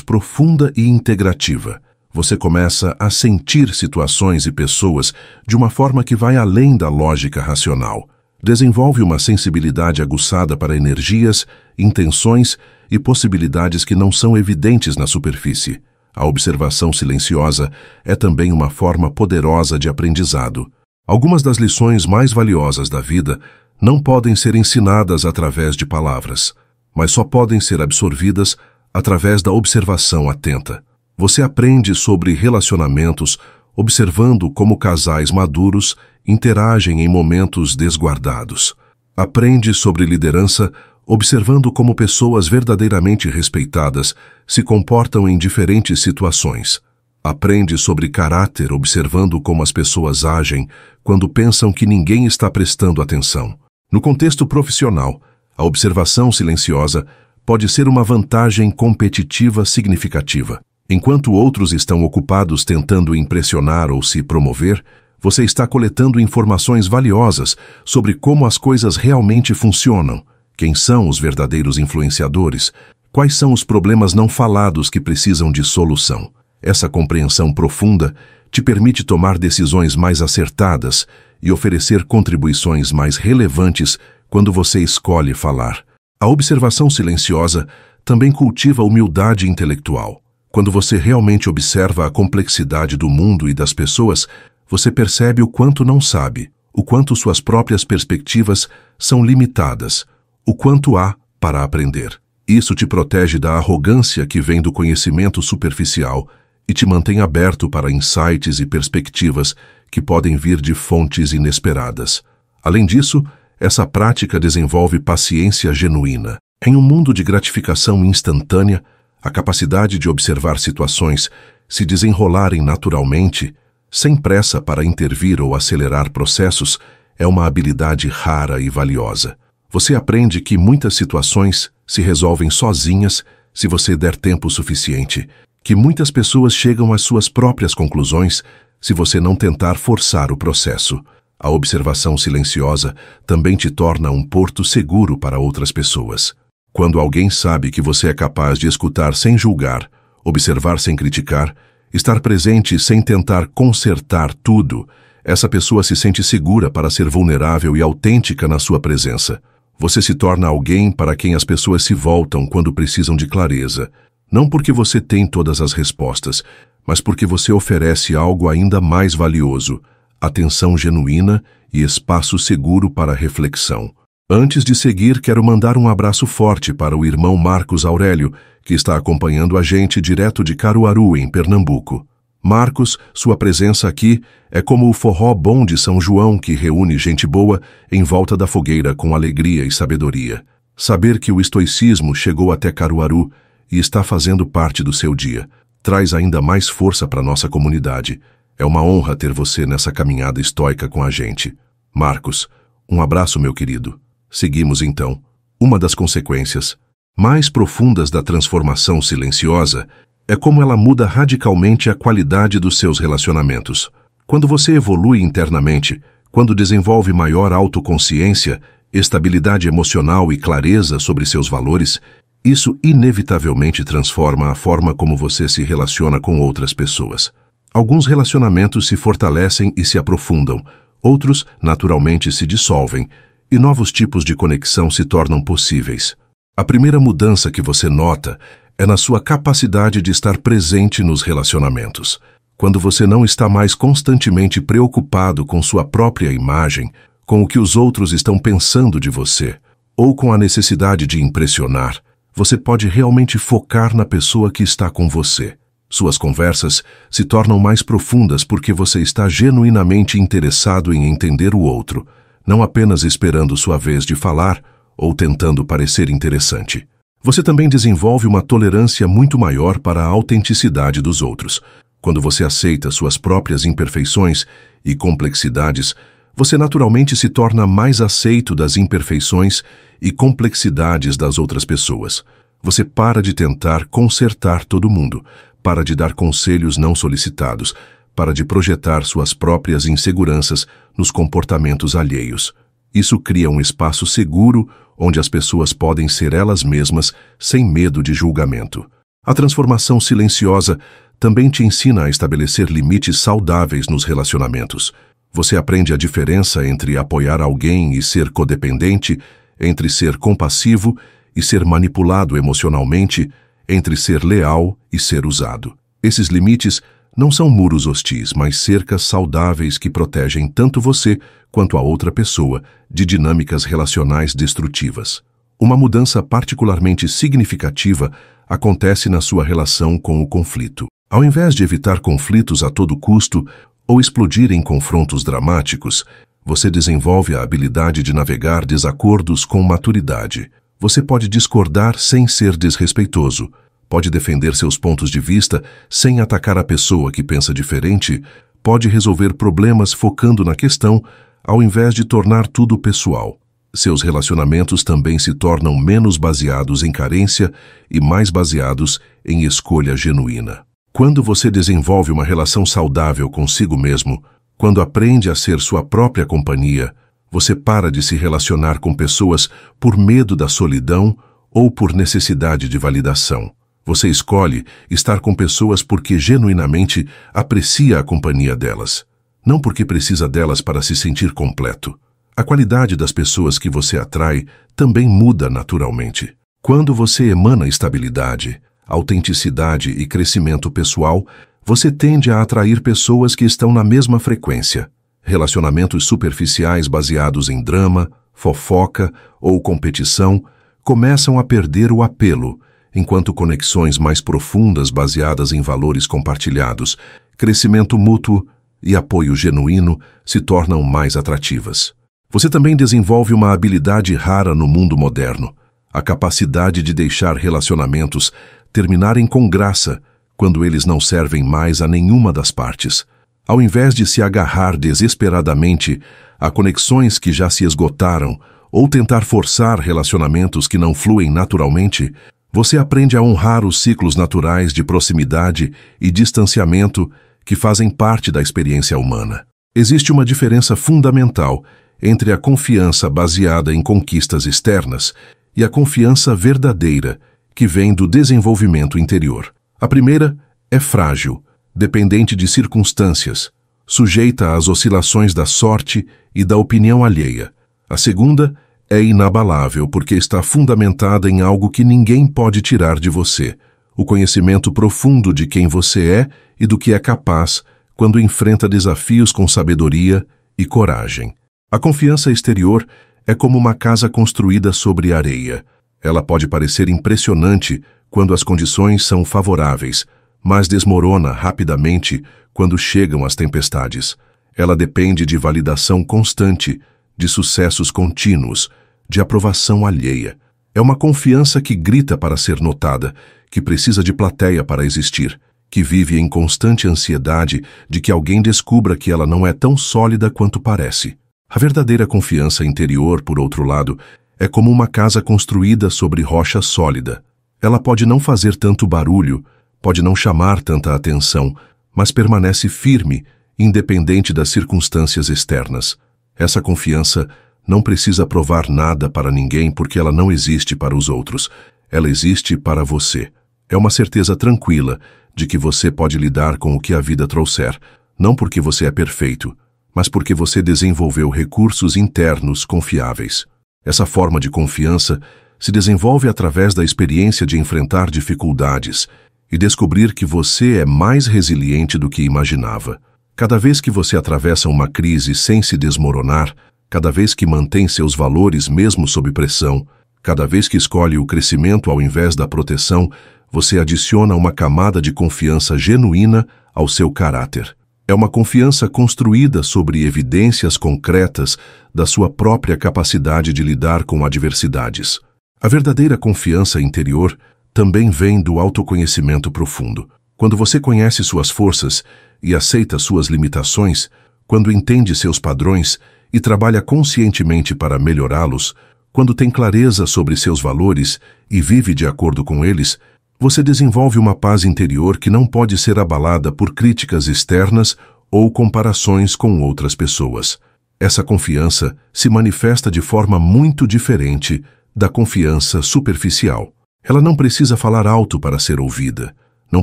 [SPEAKER 1] profunda e integrativa. Você começa a sentir situações e pessoas de uma forma que vai além da lógica racional. Desenvolve uma sensibilidade aguçada para energias, intenções e possibilidades que não são evidentes na superfície. A observação silenciosa é também uma forma poderosa de aprendizado. Algumas das lições mais valiosas da vida não podem ser ensinadas através de palavras, mas só podem ser absorvidas através da observação atenta. Você aprende sobre relacionamentos observando como casais maduros interagem em momentos desguardados. Aprende sobre liderança observando como pessoas verdadeiramente respeitadas se comportam em diferentes situações. Aprende sobre caráter observando como as pessoas agem quando pensam que ninguém está prestando atenção. No contexto profissional, a observação silenciosa pode ser uma vantagem competitiva significativa. Enquanto outros estão ocupados tentando impressionar ou se promover, você está coletando informações valiosas sobre como as coisas realmente funcionam, quem são os verdadeiros influenciadores, quais são os problemas não falados que precisam de solução. Essa compreensão profunda te permite tomar decisões mais acertadas e oferecer contribuições mais relevantes quando você escolhe falar. A observação silenciosa também cultiva humildade intelectual. Quando você realmente observa a complexidade do mundo e das pessoas, você percebe o quanto não sabe, o quanto suas próprias perspectivas são limitadas, o quanto há para aprender. Isso te protege da arrogância que vem do conhecimento superficial e te mantém aberto para insights e perspectivas que podem vir de fontes inesperadas. Além disso, essa prática desenvolve paciência genuína. Em um mundo de gratificação instantânea, a capacidade de observar situações se desenrolarem naturalmente, sem pressa para intervir ou acelerar processos, é uma habilidade rara e valiosa. Você aprende que muitas situações se resolvem sozinhas se você der tempo suficiente, que muitas pessoas chegam às suas próprias conclusões se você não tentar forçar o processo. A observação silenciosa também te torna um porto seguro para outras pessoas. Quando alguém sabe que você é capaz de escutar sem julgar, observar sem criticar, estar presente sem tentar consertar tudo, essa pessoa se sente segura para ser vulnerável e autêntica na sua presença. Você se torna alguém para quem as pessoas se voltam quando precisam de clareza, não porque você tem todas as respostas, mas porque você oferece algo ainda mais valioso, atenção genuína e espaço seguro para reflexão. Antes de seguir, quero mandar um abraço forte para o irmão Marcos Aurélio, que está acompanhando a gente direto de Caruaru, em Pernambuco. Marcos, sua presença aqui é como o forró bom de São João que reúne gente boa em volta da fogueira com alegria e sabedoria. Saber que o estoicismo chegou até Caruaru e está fazendo parte do seu dia traz ainda mais força para nossa comunidade. É uma honra ter você nessa caminhada estoica com a gente. Marcos, um abraço, meu querido. Seguimos então. Uma das consequências mais profundas da transformação silenciosa é como ela muda radicalmente a qualidade dos seus relacionamentos. Quando você evolui internamente, quando desenvolve maior autoconsciência, estabilidade emocional e clareza sobre seus valores, isso inevitavelmente transforma a forma como você se relaciona com outras pessoas. Alguns relacionamentos se fortalecem e se aprofundam, outros naturalmente se dissolvem, e novos tipos de conexão se tornam possíveis. A primeira mudança que você nota é na sua capacidade de estar presente nos relacionamentos. Quando você não está mais constantemente preocupado com sua própria imagem, com o que os outros estão pensando de você, ou com a necessidade de impressionar, você pode realmente focar na pessoa que está com você. Suas conversas se tornam mais profundas porque você está genuinamente interessado em entender o outro, não apenas esperando sua vez de falar ou tentando parecer interessante. Você também desenvolve uma tolerância muito maior para a autenticidade dos outros. Quando você aceita suas próprias imperfeições e complexidades, você naturalmente se torna mais aceito das imperfeições e complexidades das outras pessoas. Você para de tentar consertar todo mundo, para de dar conselhos não solicitados, para de projetar suas próprias inseguranças nos comportamentos alheios. Isso cria um espaço seguro onde as pessoas podem ser elas mesmas sem medo de julgamento. A transformação silenciosa também te ensina a estabelecer limites saudáveis nos relacionamentos. Você aprende a diferença entre apoiar alguém e ser codependente, entre ser compassivo e ser manipulado emocionalmente, entre ser leal e ser usado. Esses limites não são muros hostis, mas cercas saudáveis que protegem tanto você quanto a outra pessoa de dinâmicas relacionais destrutivas. Uma mudança particularmente significativa acontece na sua relação com o conflito. Ao invés de evitar conflitos a todo custo ou explodir em confrontos dramáticos, você desenvolve a habilidade de navegar desacordos com maturidade. Você pode discordar sem ser desrespeitoso, pode defender seus pontos de vista sem atacar a pessoa que pensa diferente, pode resolver problemas focando na questão ao invés de tornar tudo pessoal. Seus relacionamentos também se tornam menos baseados em carência e mais baseados em escolha genuína. Quando você desenvolve uma relação saudável consigo mesmo, quando aprende a ser sua própria companhia, você para de se relacionar com pessoas por medo da solidão ou por necessidade de validação. Você escolhe estar com pessoas porque genuinamente aprecia a companhia delas, não porque precisa delas para se sentir completo. A qualidade das pessoas que você atrai também muda naturalmente. Quando você emana estabilidade, autenticidade e crescimento pessoal, você tende a atrair pessoas que estão na mesma frequência. Relacionamentos superficiais baseados em drama, fofoca ou competição começam a perder o apelo, enquanto conexões mais profundas baseadas em valores compartilhados, crescimento mútuo e apoio genuíno se tornam mais atrativas. Você também desenvolve uma habilidade rara no mundo moderno, a capacidade de deixar relacionamentos terminarem com graça quando eles não servem mais a nenhuma das partes. Ao invés de se agarrar desesperadamente a conexões que já se esgotaram ou tentar forçar relacionamentos que não fluem naturalmente, você aprende a honrar os ciclos naturais de proximidade e distanciamento que fazem parte da experiência humana. Existe uma diferença fundamental entre a confiança baseada em conquistas externas e a confiança verdadeira que vem do desenvolvimento interior. A primeira é frágil, dependente de circunstâncias, sujeita às oscilações da sorte e da opinião alheia. A segunda é inabalável porque está fundamentada em algo que ninguém pode tirar de você, o conhecimento profundo de quem você é e do que é capaz quando enfrenta desafios com sabedoria e coragem. A confiança exterior é como uma casa construída sobre areia. Ela pode parecer impressionante quando as condições são favoráveis, mas desmorona rapidamente quando chegam as tempestades. Ela depende de validação constante, de sucessos contínuos, de aprovação alheia. É uma confiança que grita para ser notada, que precisa de plateia para existir, que vive em constante ansiedade de que alguém descubra que ela não é tão sólida quanto parece. A verdadeira confiança interior, por outro lado, é como uma casa construída sobre rocha sólida. Ela pode não fazer tanto barulho, pode não chamar tanta atenção, mas permanece firme, independente das circunstâncias externas. Essa confiança não precisa provar nada para ninguém porque ela não existe para os outros. Ela existe para você. É uma certeza tranquila de que você pode lidar com o que a vida trouxer, não porque você é perfeito, mas porque você desenvolveu recursos internos confiáveis. Essa forma de confiança se desenvolve através da experiência de enfrentar dificuldades e descobrir que você é mais resiliente do que imaginava. Cada vez que você atravessa uma crise sem se desmoronar, cada vez que mantém seus valores mesmo sob pressão, cada vez que escolhe o crescimento ao invés da proteção, você adiciona uma camada de confiança genuína ao seu caráter. É uma confiança construída sobre evidências concretas da sua própria capacidade de lidar com adversidades. A verdadeira confiança interior também vem do autoconhecimento profundo. Quando você conhece suas forças e aceita suas limitações, quando entende seus padrões e trabalha conscientemente para melhorá-los, quando tem clareza sobre seus valores e vive de acordo com eles, você desenvolve uma paz interior que não pode ser abalada por críticas externas ou comparações com outras pessoas. Essa confiança se manifesta de forma muito diferente da confiança superficial. Ela não precisa falar alto para ser ouvida, não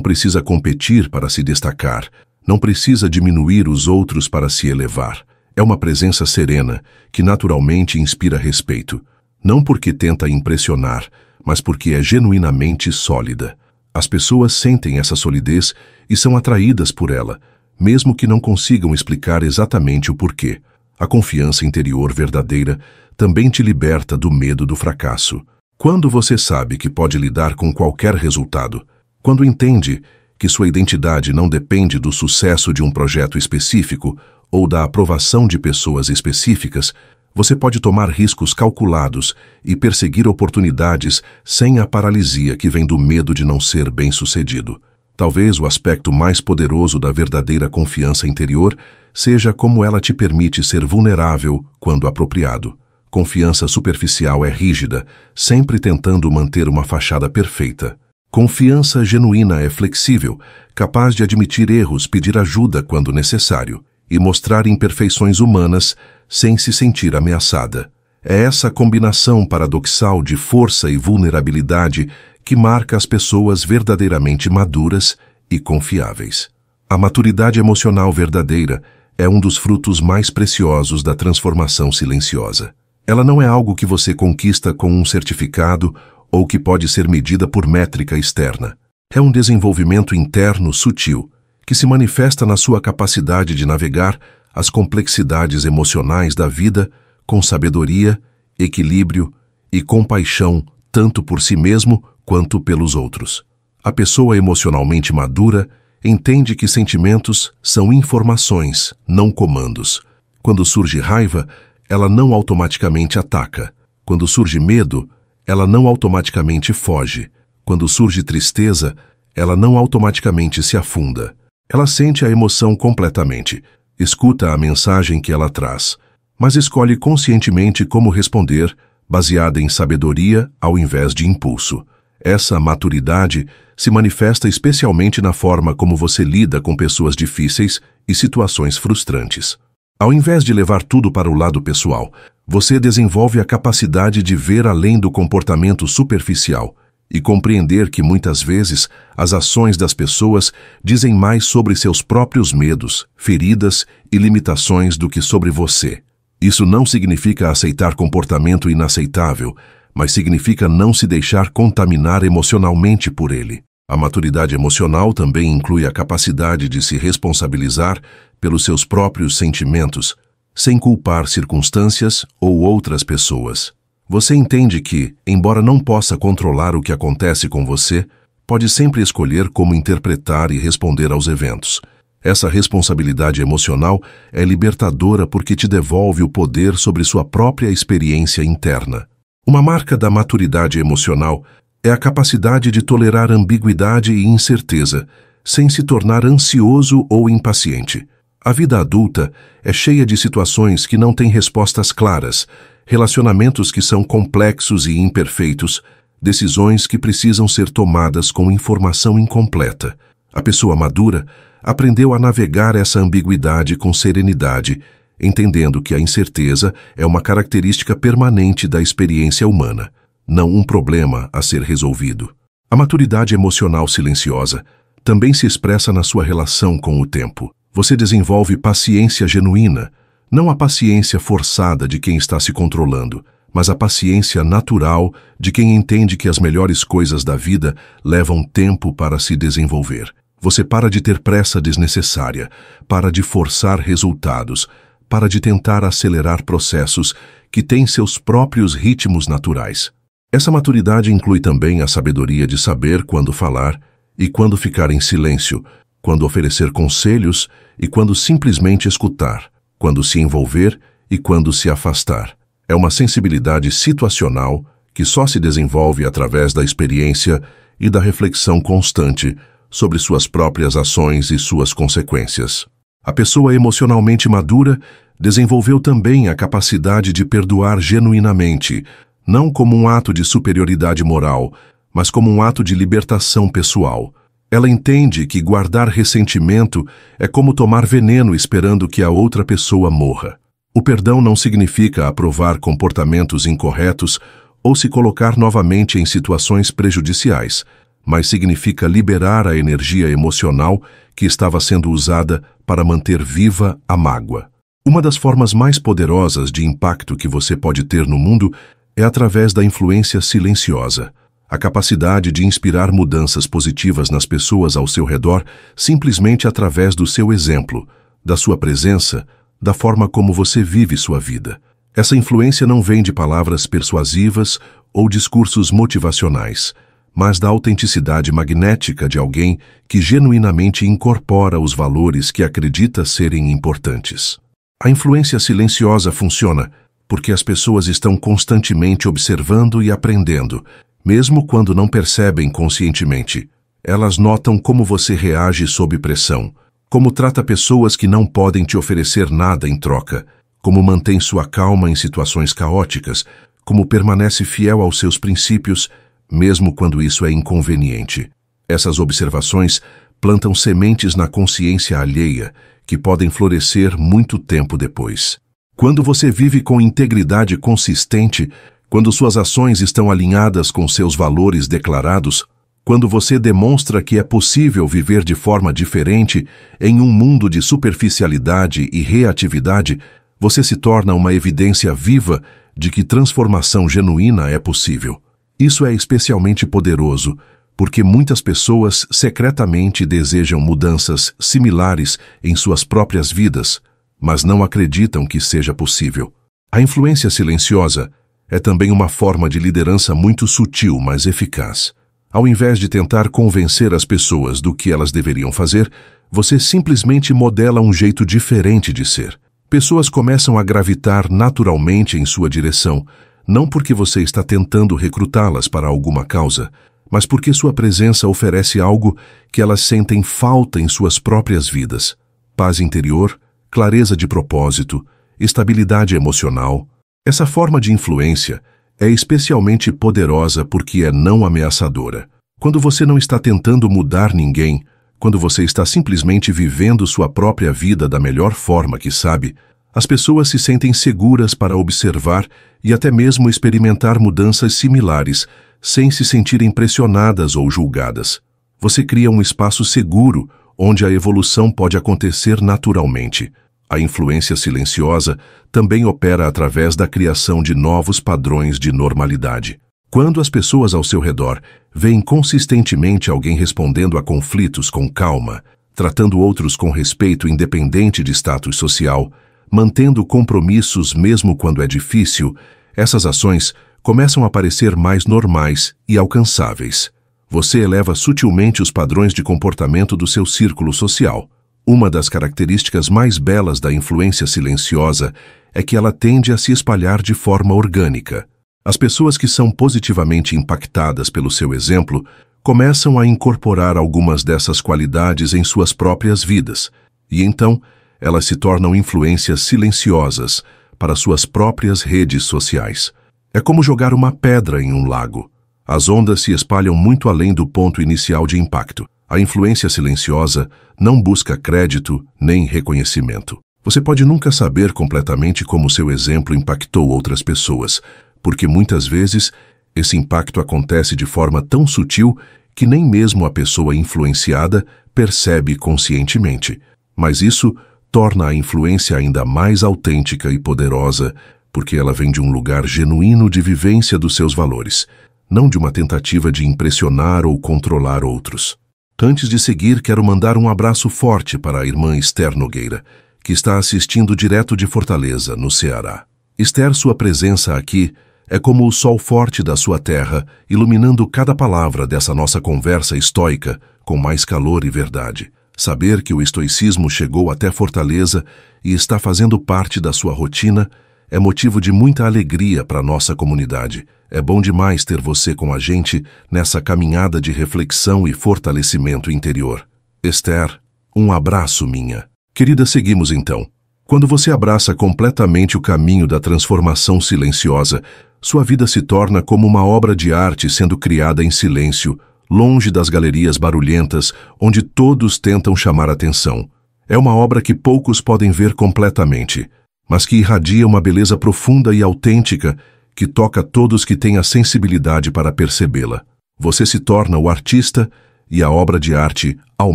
[SPEAKER 1] precisa competir para se destacar, não precisa diminuir os outros para se elevar. É uma presença serena que naturalmente inspira respeito, não porque tenta impressionar, mas porque é genuinamente sólida. As pessoas sentem essa solidez e são atraídas por ela, mesmo que não consigam explicar exatamente o porquê. A confiança interior verdadeira também te liberta do medo do fracasso. Quando você sabe que pode lidar com qualquer resultado, quando entende que sua identidade não depende do sucesso de um projeto específico ou da aprovação de pessoas específicas, você pode tomar riscos calculados e perseguir oportunidades sem a paralisia que vem do medo de não ser bem-sucedido. Talvez o aspecto mais poderoso da verdadeira confiança interior seja como ela te permite ser vulnerável quando apropriado. Confiança superficial é rígida, sempre tentando manter uma fachada perfeita. Confiança genuína é flexível, capaz de admitir erros, pedir ajuda quando necessário e mostrar imperfeições humanas sem se sentir ameaçada. É essa combinação paradoxal de força e vulnerabilidade que marca as pessoas verdadeiramente maduras e confiáveis. A maturidade emocional verdadeira é um dos frutos mais preciosos da transformação silenciosa. Ela não é algo que você conquista com um certificado ou que pode ser medida por métrica externa. É um desenvolvimento interno sutil, que se manifesta na sua capacidade de navegar as complexidades emocionais da vida com sabedoria, equilíbrio e compaixão tanto por si mesmo quanto pelos outros. A pessoa emocionalmente madura entende que sentimentos são informações, não comandos. Quando surge raiva, ela não automaticamente ataca. Quando surge medo, ela não automaticamente foge. Quando surge tristeza, ela não automaticamente se afunda. Ela sente a emoção completamente, escuta a mensagem que ela traz, mas escolhe conscientemente como responder, baseada em sabedoria ao invés de impulso. Essa maturidade se manifesta especialmente na forma como você lida com pessoas difíceis e situações frustrantes. Ao invés de levar tudo para o lado pessoal, você desenvolve a capacidade de ver além do comportamento superficial e compreender que muitas vezes as ações das pessoas dizem mais sobre seus próprios medos, feridas e limitações do que sobre você. Isso não significa aceitar comportamento inaceitável, mas significa não se deixar contaminar emocionalmente por ele. A maturidade emocional também inclui a capacidade de se responsabilizar pelos seus próprios sentimentos, sem culpar circunstâncias ou outras pessoas. Você entende que, embora não possa controlar o que acontece com você, pode sempre escolher como interpretar e responder aos eventos. Essa responsabilidade emocional é libertadora porque te devolve o poder sobre sua própria experiência interna. Uma marca da maturidade emocional é a capacidade de tolerar ambiguidade e incerteza, sem se tornar ansioso ou impaciente. A vida adulta é cheia de situações que não têm respostas claras, relacionamentos que são complexos e imperfeitos, decisões que precisam ser tomadas com informação incompleta. A pessoa madura aprendeu a navegar essa ambiguidade com serenidade, entendendo que a incerteza é uma característica permanente da experiência humana, não um problema a ser resolvido. A maturidade emocional silenciosa também se expressa na sua relação com o tempo. Você desenvolve paciência genuína, não a paciência forçada de quem está se controlando, mas a paciência natural de quem entende que as melhores coisas da vida levam tempo para se desenvolver. Você para de ter pressa desnecessária, para de forçar resultados, para de tentar acelerar processos que têm seus próprios ritmos naturais. Essa maturidade inclui também a sabedoria de saber quando falar e quando ficar em silêncio, quando oferecer conselhos e quando simplesmente escutar, quando se envolver e quando se afastar. É uma sensibilidade situacional que só se desenvolve através da experiência e da reflexão constante sobre suas próprias ações e suas consequências. A pessoa emocionalmente madura desenvolveu também a capacidade de perdoar genuinamente, não como um ato de superioridade moral, mas como um ato de libertação pessoal. Ela entende que guardar ressentimento é como tomar veneno esperando que a outra pessoa morra. O perdão não significa aprovar comportamentos incorretos ou se colocar novamente em situações prejudiciais, mas significa liberar a energia emocional que estava sendo usada para manter viva a mágoa. Uma das formas mais poderosas de impacto que você pode ter no mundo é através da influência silenciosa. A capacidade de inspirar mudanças positivas nas pessoas ao seu redor simplesmente através do seu exemplo, da sua presença, da forma como você vive sua vida. Essa influência não vem de palavras persuasivas ou discursos motivacionais, mas da autenticidade magnética de alguém que genuinamente incorpora os valores que acredita serem importantes. A influência silenciosa funciona porque as pessoas estão constantemente observando e aprendendo, mesmo quando não percebem conscientemente. Elas notam como você reage sob pressão, como trata pessoas que não podem te oferecer nada em troca, como mantém sua calma em situações caóticas, como permanece fiel aos seus princípios, mesmo quando isso é inconveniente. Essas observações plantam sementes na consciência alheia, que podem florescer muito tempo depois. Quando você vive com integridade consistente, quando suas ações estão alinhadas com seus valores declarados, quando você demonstra que é possível viver de forma diferente em um mundo de superficialidade e reatividade, você se torna uma evidência viva de que transformação genuína é possível. Isso é especialmente poderoso, porque muitas pessoas secretamente desejam mudanças similares em suas próprias vidas, mas não acreditam que seja possível. A influência silenciosa é também uma forma de liderança muito sutil, mas eficaz. Ao invés de tentar convencer as pessoas do que elas deveriam fazer, você simplesmente modela um jeito diferente de ser. Pessoas começam a gravitar naturalmente em sua direção, não porque você está tentando recrutá-las para alguma causa, mas porque sua presença oferece algo que elas sentem falta em suas próprias vidas: paz interior, clareza de propósito, estabilidade emocional. Essa forma de influência é especialmente poderosa porque é não ameaçadora. Quando você não está tentando mudar ninguém, quando você está simplesmente vivendo sua própria vida da melhor forma que sabe, as pessoas se sentem seguras para observar e até mesmo experimentar mudanças similares, sem se sentirem pressionadas ou julgadas. Você cria um espaço seguro onde a evolução pode acontecer naturalmente. A influência silenciosa também opera através da criação de novos padrões de normalidade. Quando as pessoas ao seu redor veem consistentemente alguém respondendo a conflitos com calma, tratando outros com respeito independente de status social, mantendo compromissos mesmo quando é difícil, essas ações começam a parecer mais normais e alcançáveis. Você eleva sutilmente os padrões de comportamento do seu círculo social. Uma das características mais belas da influência silenciosa é que ela tende a se espalhar de forma orgânica. As pessoas que são positivamente impactadas pelo seu exemplo começam a incorporar algumas dessas qualidades em suas próprias vidas, e então elas se tornam influências silenciosas para suas próprias redes sociais. É como jogar uma pedra em um lago. As ondas se espalham muito além do ponto inicial de impacto. A influência silenciosa não busca crédito nem reconhecimento. Você pode nunca saber completamente como seu exemplo impactou outras pessoas, porque muitas vezes esse impacto acontece de forma tão sutil que nem mesmo a pessoa influenciada percebe conscientemente. Mas isso torna a influência ainda mais autêntica e poderosa, porque ela vem de um lugar genuíno de vivência dos seus valores, não de uma tentativa de impressionar ou controlar outros. Antes de seguir, quero mandar um abraço forte para a irmã Esther Nogueira, que está assistindo direto de Fortaleza, no Ceará. Esther, sua presença aqui é como o sol forte da sua terra, iluminando cada palavra dessa nossa conversa estoica com mais calor e verdade. Saber que o estoicismo chegou até Fortaleza e está fazendo parte da sua rotina é motivo de muita alegria para a nossa comunidade. É bom demais ter você com a gente nessa caminhada de reflexão e fortalecimento interior. Esther, um abraço minha. Querida, seguimos então. Quando você abraça completamente o caminho da transformação silenciosa, sua vida se torna como uma obra de arte sendo criada em silêncio, longe das galerias barulhentas onde todos tentam chamar atenção. É uma obra que poucos podem ver completamente, mas que irradia uma beleza profunda e autêntica que toca todos que têm a sensibilidade para percebê-la. Você se torna o artista e a obra de arte ao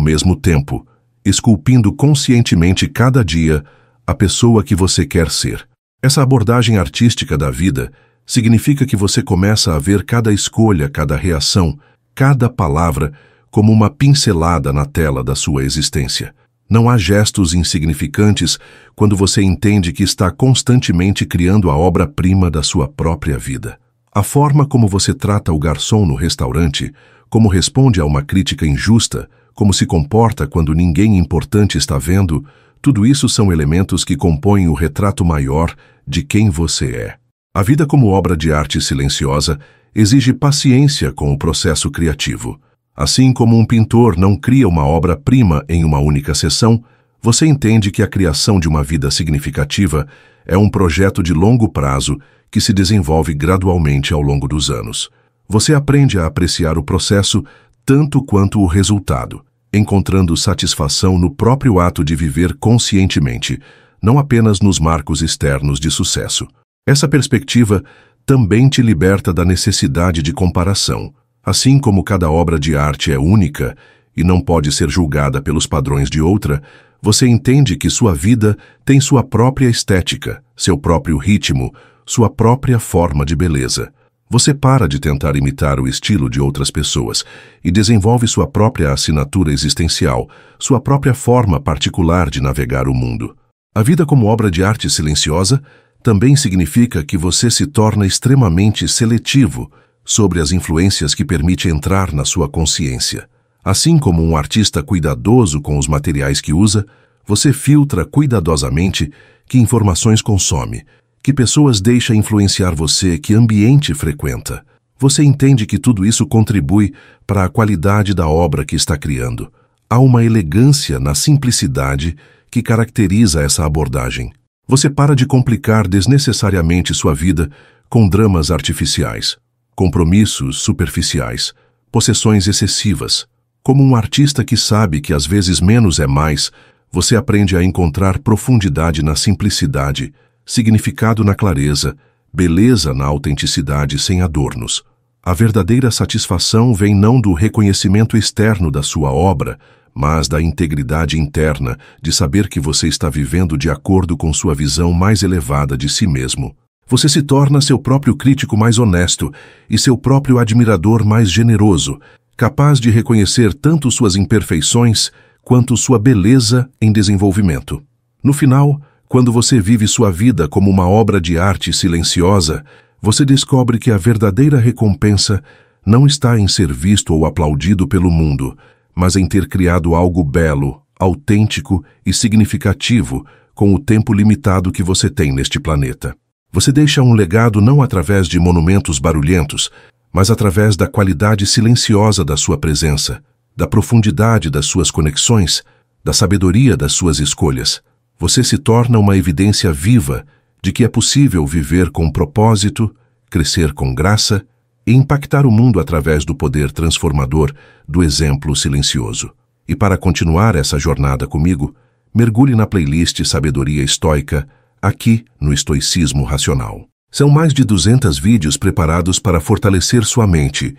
[SPEAKER 1] mesmo tempo, esculpindo conscientemente cada dia a pessoa que você quer ser. Essa abordagem artística da vida significa que você começa a ver cada escolha, cada reação, cada palavra como uma pincelada na tela da sua existência. Não há gestos insignificantes quando você entende que está constantemente criando a obra-prima da sua própria vida. A forma como você trata o garçom no restaurante, como responde a uma crítica injusta, como se comporta quando ninguém importante está vendo, tudo isso são elementos que compõem o retrato maior de quem você é. A vida como obra de arte silenciosa exige paciência com o processo criativo. Assim como um pintor não cria uma obra-prima em uma única sessão, você entende que a criação de uma vida significativa é um projeto de longo prazo que se desenvolve gradualmente ao longo dos anos. Você aprende a apreciar o processo tanto quanto o resultado, encontrando satisfação no próprio ato de viver conscientemente, não apenas nos marcos externos de sucesso. Essa perspectiva também te liberta da necessidade de comparação. Assim como cada obra de arte é única e não pode ser julgada pelos padrões de outra, você entende que sua vida tem sua própria estética, seu próprio ritmo, sua própria forma de beleza. Você para de tentar imitar o estilo de outras pessoas e desenvolve sua própria assinatura existencial, sua própria forma particular de navegar o mundo. A vida como obra de arte silenciosa também significa que você se torna extremamente seletivo sobre as influências que permite entrar na sua consciência. Assim como um artista cuidadoso com os materiais que usa, você filtra cuidadosamente que informações consome, que pessoas deixa influenciar você, que ambiente frequenta. Você entende que tudo isso contribui para a qualidade da obra que está criando. Há uma elegância na simplicidade que caracteriza essa abordagem. Você para de complicar desnecessariamente sua vida com dramas artificiais, compromissos superficiais, possessões excessivas. Como um artista que sabe que às vezes menos é mais, você aprende a encontrar profundidade na simplicidade, significado na clareza, beleza na autenticidade sem adornos. A verdadeira satisfação vem não do reconhecimento externo da sua obra, mas da integridade interna de saber que você está vivendo de acordo com sua visão mais elevada de si mesmo. Você se torna seu próprio crítico mais honesto e seu próprio admirador mais generoso, capaz de reconhecer tanto suas imperfeições quanto sua beleza em desenvolvimento. No final, quando você vive sua vida como uma obra de arte silenciosa, você descobre que a verdadeira recompensa não está em ser visto ou aplaudido pelo mundo, mas em ter criado algo belo, autêntico e significativo com o tempo limitado que você tem neste planeta. Você deixa um legado não através de monumentos barulhentos, mas através da qualidade silenciosa da sua presença, da profundidade das suas conexões, da sabedoria das suas escolhas. Você se torna uma evidência viva de que é possível viver com propósito, crescer com graça e impactar o mundo através do poder transformador do exemplo silencioso. E para continuar essa jornada comigo, mergulhe na playlist Sabedoria Estoica, aqui no Estoicismo Racional. São mais de 200 vídeos preparados para fortalecer sua mente,